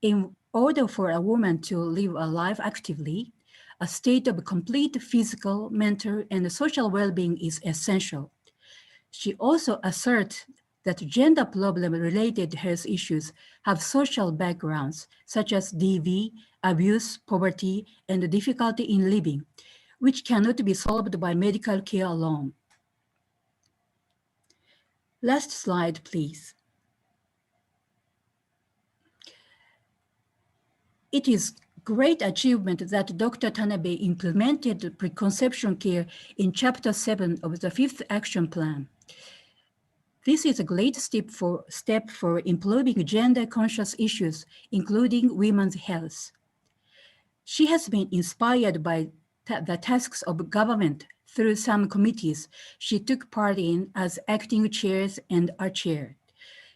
In order for a woman to live a life actively, a state of complete physical, mental, and social well-being is essential. She also asserts that gender problem-related health issues have social backgrounds, such as DV, abuse, poverty, and difficulty in living, which cannot be solved by medical care alone. Last slide, please. It is great achievement that Dr. Tanabe implemented preconception care in Chapter 7 of the 5th Action Plan. This is a great step for improving gender-conscious issues, including women's health. She has been inspired by the tasks of government through some committees she took part in as acting chairs and a chair.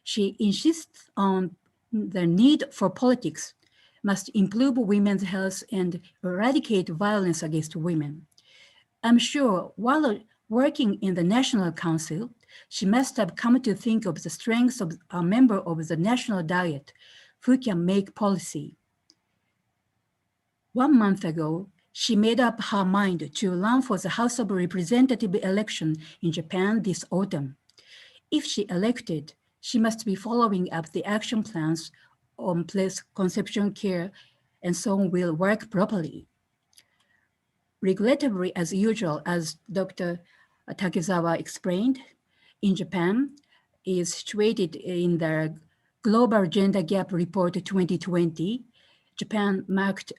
She insists on the need for politics must improve women's health and eradicate violence against women. I'm sure while working in the National Council, she must have come to think of the strengths of a member of the National Diet who can make policy. 1 month ago, she made up her mind to run for the House of Representatives election in Japan this autumn. If she elected, she must be following up the action plans on preconception care and so on will work properly. Regrettably, as usual, as Dr. Takezawa explained, in Japan is situated in the Global Gender Gap Report 2020, Japan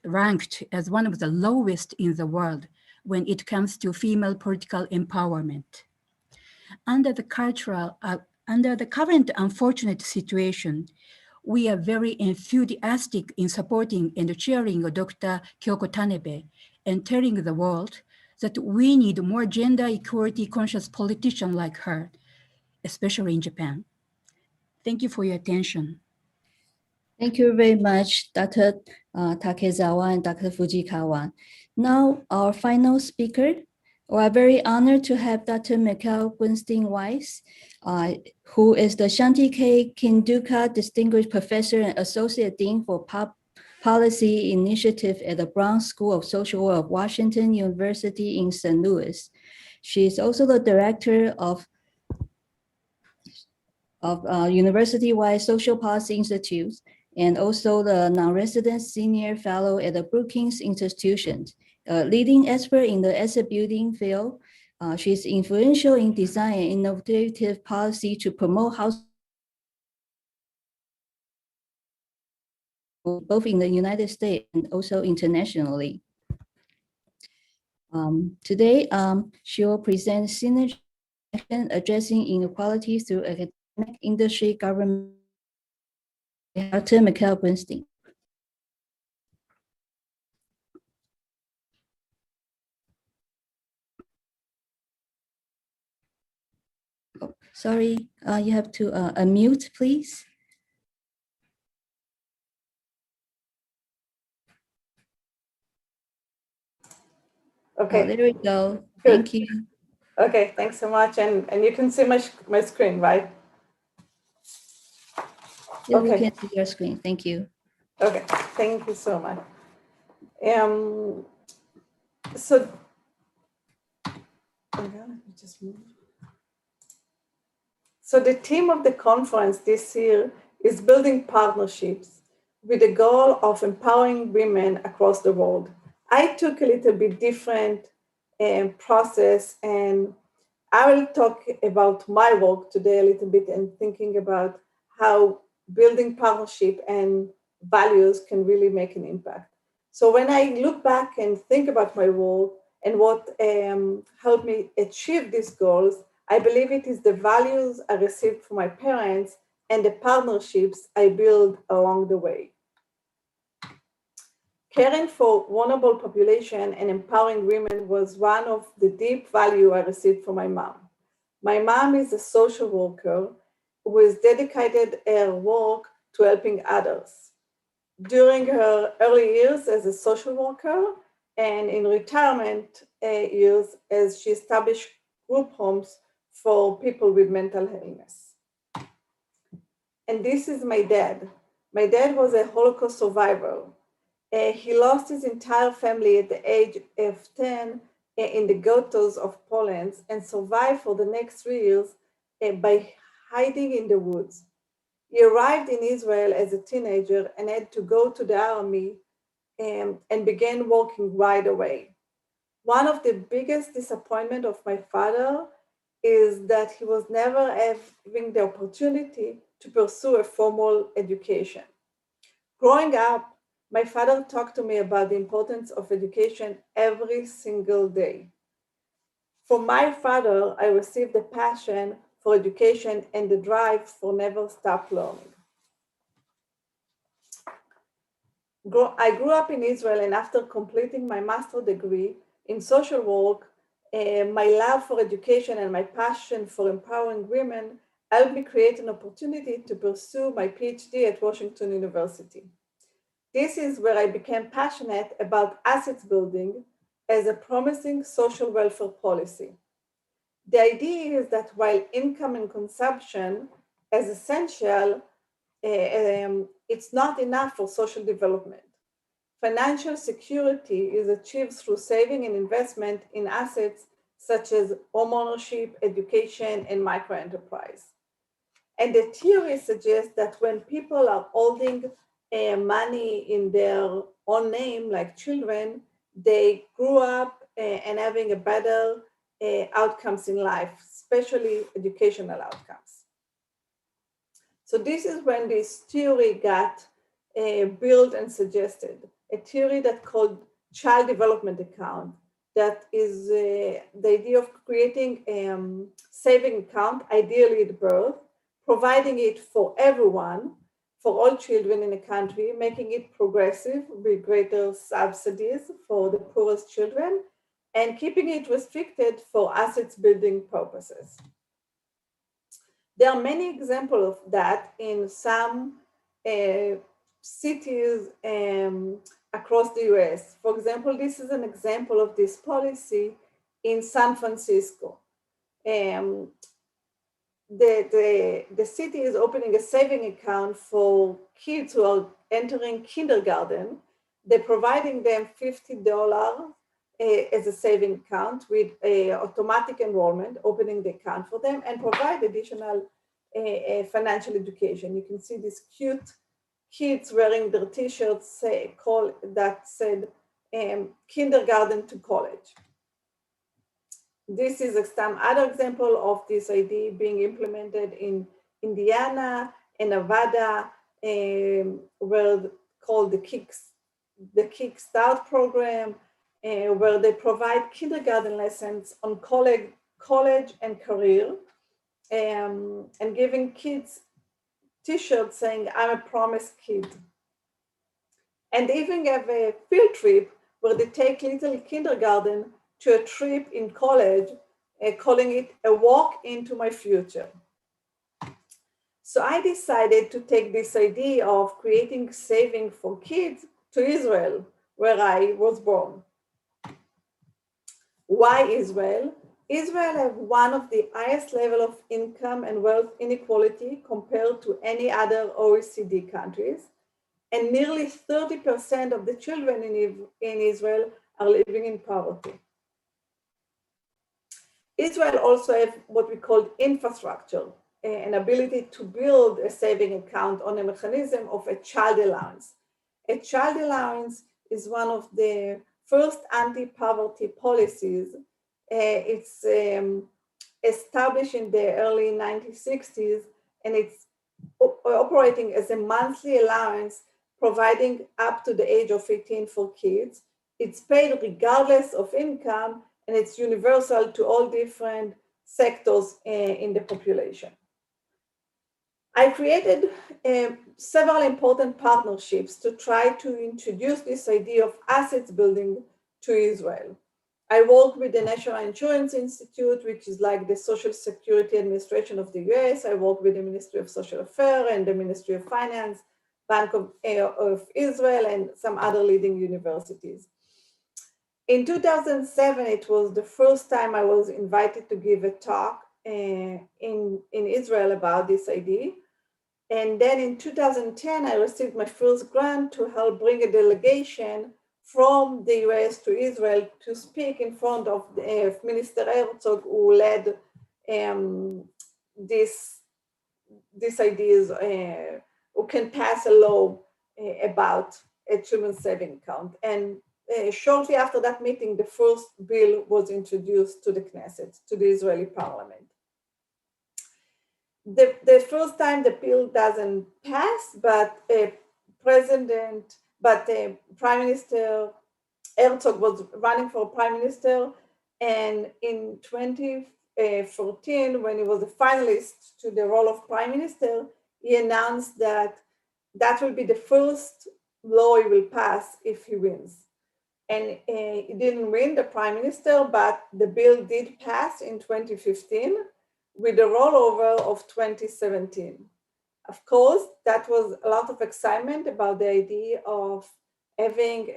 ranked as one of the lowest in the world when it comes to female political empowerment. Under the current unfortunate situation, we are very enthusiastic in supporting and cheering Dr. Kyoko Tanebe and telling the world that we need more gender equality conscious politicians like her, especially in Japan. Thank you for your attention. Thank you very much, Dr. Takezawa and Dr. Fujikawa. Now, our final speaker. We are very honored to have Dr. Mikhail Gunstein-Weiss, who is the Shanti K. Kinduka Distinguished Professor and Associate Dean for Policy Initiative at the Brown School of Social Work of Washington University in St. Louis. She is also the director of university-wide social policy institutes, and also the non-resident senior fellow at the Brookings Institution, a leading expert in the asset building field. She's influential in design and innovative policy to promote housing both in the United States and also internationally. Today, she will present synergy addressing inequality through academic, industry, government. Dr. Mikhail Gunstein. Oh, sorry, you have to unmute, please. Okay. There we go. Good. Thank you. Okay, thanks so much. And you can see my screen, right? Yeah, Okay. we can see your screen. Thank you. Okay, thank you so much. So, let me just move. So the theme of the conference this year is building partnerships with the goal of empowering women across the world. I took a little bit different process, and I will talk about my work today a little bit and thinking about how building partnership and values can really make an impact. So when I look back and think about my work and what helped me achieve these goals, I believe it is the values I received from my parents and the partnerships I built along the way. Caring for vulnerable population and empowering women was one of the deep values I received from my mom. My mom is a social worker who has dedicated her work to helping others. During her early years as a social worker and in retirement years as she established group homes for people with mental illness. And this is my dad. My dad was a Holocaust survivor. He lost his entire family at the age of 10 in the ghettos of Poland and survived for the next 3 years by hiding in the woods. He arrived in Israel as a teenager and had to go to the army and began working right away. One of the biggest disappointments of my father is that he was never having the opportunity to pursue a formal education. Growing up, my father talked to me about the importance of education every single day. From my father, I received the passion for education and the drive for never stop learning. I grew up in Israel, and after completing my master's degree in social work, my love for education and my passion for empowering women helped me create an opportunity to pursue my PhD at Washington University. This is where I became passionate about assets building as a promising social welfare policy. The idea is that while income and consumption is essential, it's not enough for social development. Financial security is achieved through saving and investment in assets such as homeownership, education, and microenterprise. And the theory suggests that when people are holding money in their own name, like children, they grew up and having a better outcomes in life, especially educational outcomes. So this is when this theory got built and suggested, a theory that called child development account. That is the idea of creating a saving account, ideally at birth, providing it for everyone, for all children in the country, making it progressive with greater subsidies for the poorest children, and keeping it restricted for assets building purposes. There are many examples of that in some cities across the US. For example, this is an example of this policy in San Francisco. The city is opening a saving account for kids who are entering kindergarten. They're providing them $50 as a saving account with automatic enrollment, opening the account for them, and provide additional financial education. You can see these cute kids wearing their t-shirts that said kindergarten to college. This is some other example of this idea being implemented in Indiana and Nevada, where called the Kickstart program, where they provide kindergarten lessons on college and career, and giving kids t-shirts saying, "I'm a promised kid." And they even have a field trip where they take little kindergarten to a trip in college, calling it a walk into my future. So I decided to take this idea of creating saving for kids to Israel, where I was born. Why Israel? Israel has one of the highest level of income and wealth inequality compared to any other OECD countries. And nearly 30% of the children in Israel are living in poverty. Israel also has what we call infrastructure, an ability to build a saving account on a mechanism of a child allowance. A child allowance is one of the first anti-poverty policies. It's established in the early 1960s, and it's operating as a monthly allowance, providing up to the age of 18 for kids. It's paid regardless of income, and it's universal to all different sectors in the population. I created several important partnerships to try to introduce this idea of assets building to Israel. I work with the National Insurance Institute, which is like the Social Security Administration of the US. I work with the Ministry of Social Affairs and the Ministry of Finance, Bank of Israel, and some other leading universities. In 2007, it was the first time I was invited to give a talk in Israel about this idea. And then in 2010, I received my first grant to help bring a delegation from the US to Israel to speak in front of Minister Herzog, who led these ideas, who can pass a law about a children's saving account. And shortly after that meeting, the first bill was introduced to the Knesset, to the Israeli parliament. The first time the bill doesn't pass, but Prime Minister Herzog was running for Prime Minister, and in 2014, when he was a finalist to the role of Prime Minister, he announced that that will be the first law he will pass if he wins. And he didn't win the Prime Minister, but the bill did pass in 2015 with the rollover of 2017. Of course, that was a lot of excitement about the idea of having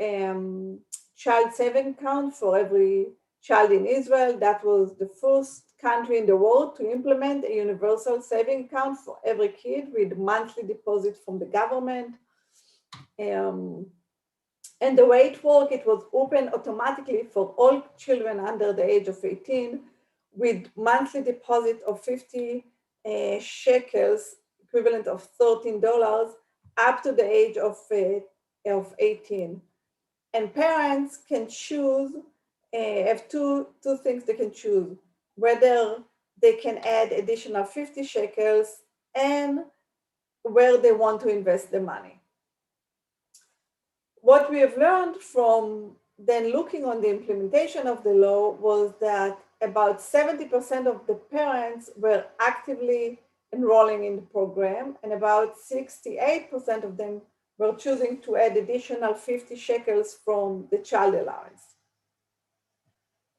child saving account for every child in Israel. That was the first country in the world to implement a universal saving account for every kid with monthly deposit from the government. And the way it worked, it was open automatically for all children under the age of 18 with monthly deposit of 50 shekels, equivalent of $13, up to the age of 18. And parents can choose, have two things they can choose, whether they can add additional 50 shekels and where they want to invest the money. What we have learned from then looking on the implementation of the law was that about 70% of the parents were actively enrolling in the program, and about 68% of them were choosing to add additional 50 shekels from the child allowance.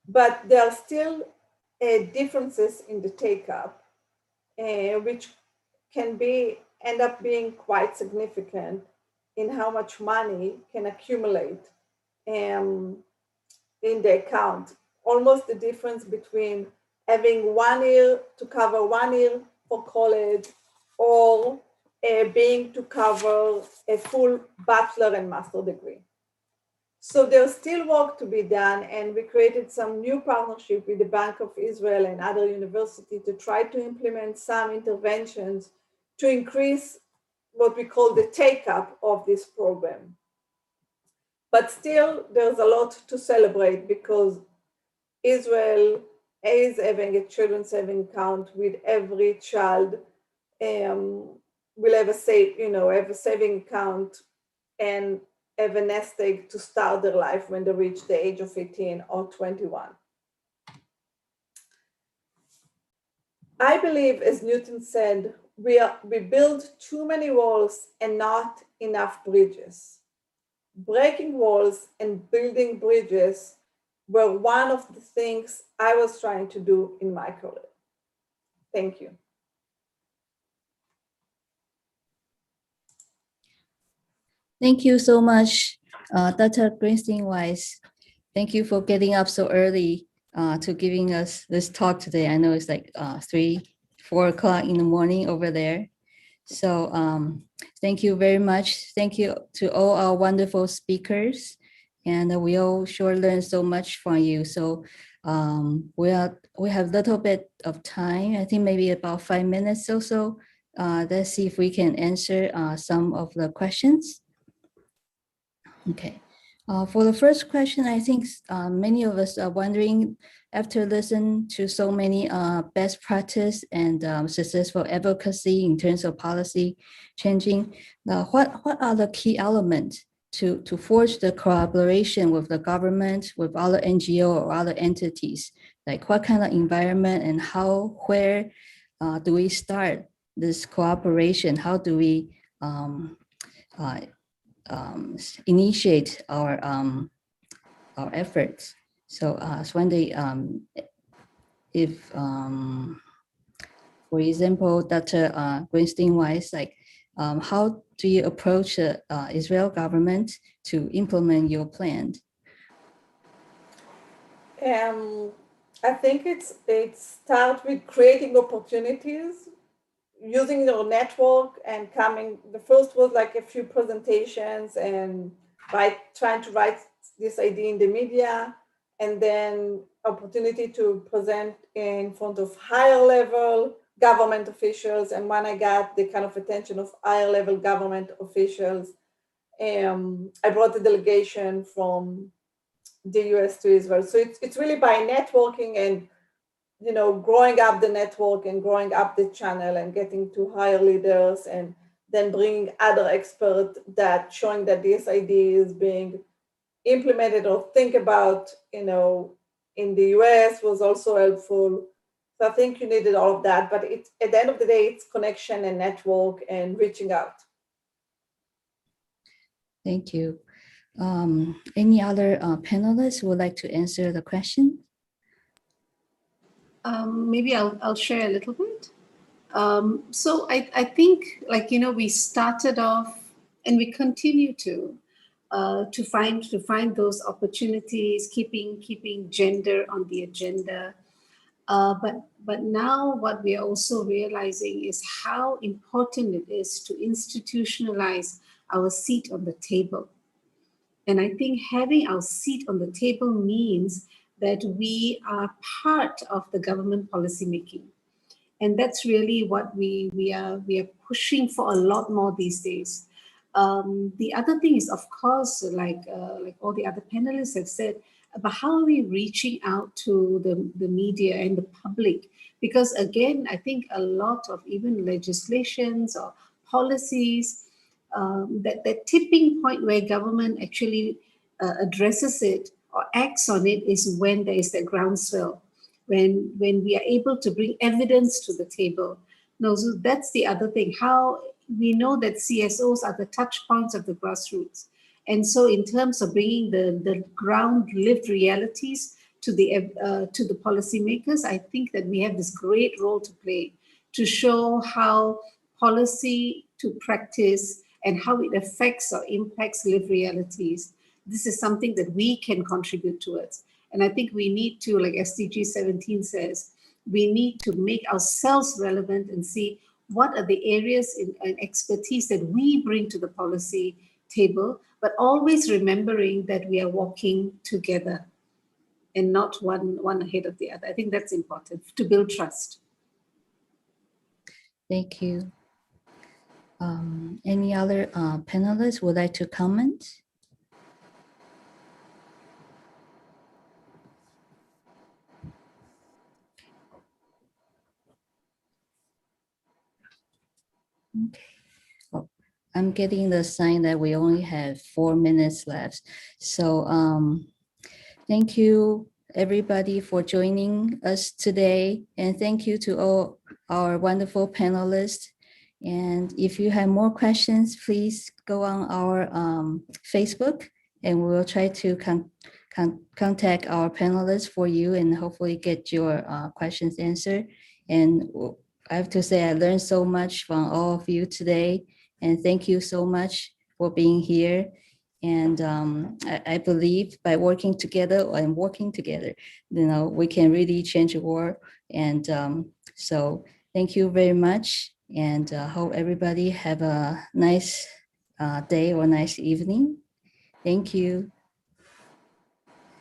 But there are still differences in the take-up, which can end up being quite significant in how much money can accumulate in the account. Almost the difference between having 1 year to cover 1 year for college or being to cover a full bachelor and master degree. So there's still work to be done, and we created some new partnership with the Bank of Israel and other universities to try to implement some interventions to increase what we call the take-up of this program. But still, there's a lot to celebrate because Israel is having a children's saving account with every child will have a saving account and have a nest egg to start their life when they reach the age of 18 or 21. I believe, as Newton said, we build too many walls and not enough bridges. Breaking walls and building bridges were one of the things I was trying to do in my career. Thank you. Thank you so much, Dr. Greenstein-Weiss. Thank you for getting up so early to giving us this talk today. I know it's like 4 o'clock in the morning over there. So thank you very much. Thank you to all our wonderful speakers. And we all sure learned so much from you. So we have a little bit of time, I think maybe about 5 minutes or so. Let's see if we can answer some of the questions. Okay. For the first question, I think many of us are wondering, after listening to so many best practice and successful advocacy in terms of policy changing, what are the key elements to forge the collaboration with the government, with other NGO or other entities? Like what kind of environment and where do we start this cooperation? How do we initiate our efforts? So Swandi, if, for example, Dr. Greenstein-Weiss, how do you approach the Israel government to implement your plan? I think it starts with creating opportunities, using your network and coming. The first was like a few presentations and trying to write this idea in the media, and then opportunity to present in front of higher level government officials. And when I got the kind of attention of higher level government officials, I brought a delegation from the US to Israel. So it's really by networking and growing up the network and growing up the channel and getting to higher leaders, and then bringing other experts that showing that this idea is being implemented or think about, in the US was also helpful. So I think you needed all of that, but at the end of the day, it's connection and network and reaching out. Thank you. Any other panelists who would like to answer the question? Maybe I'll share a little bit. So I think, we started off and we continue to find those opportunities, keeping gender on the agenda. But now what we are also realizing is how important it is to institutionalize our seat on the table. And I think having our seat on the table means that we are part of the government policymaking. And that's really what we are pushing for a lot more these days. The other thing is, of course, like all the other panelists have said, about how are we reaching out to the media and the public? Because again, I think a lot of even legislations or policies, that tipping point where government actually addresses it or acts on it is when there is that groundswell, when we are able to bring evidence to the table. No, so that's the other thing. How we know that CSOs are the touch points of the grassroots. And so in terms of bringing the ground lived realities to the policymakers, I think that we have this great role to play to show how policy to practice and how it affects or impacts lived realities. This is something that we can contribute towards. And I think we need to, like SDG 17 says, we need to make ourselves relevant and see what are the areas and expertise that we bring to the policy table, but always remembering that we are walking together and not one ahead of the other. I think that's important to build trust. Thank you. Any other panelists would like to comment? Okay. Oh, I'm getting the sign that we only have 4 minutes left. So thank you everybody for joining us today. And thank you to all our wonderful panelists. And if you have more questions, please go on our Facebook and we'll try to contact our panelists for you and hopefully get your questions answered. And I have to say, I learned so much from all of you today. And thank you so much for being here. And I believe by working together, we can really change the world. And so thank you very much. And hope everybody have a nice day or nice evening. Thank you.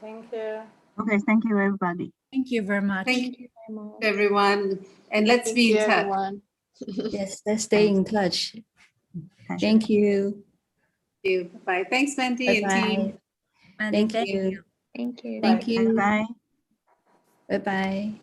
Thank you. Okay, thank you, everybody. Thank you very much. Thank you, everyone. And let's Thank be you, in touch. everyone. Yes, let's stay in touch. Thank you. Bye. Thanks, Mandy and team. Bye-bye. Thank you. Thank you. Thank you. Bye. Bye-bye.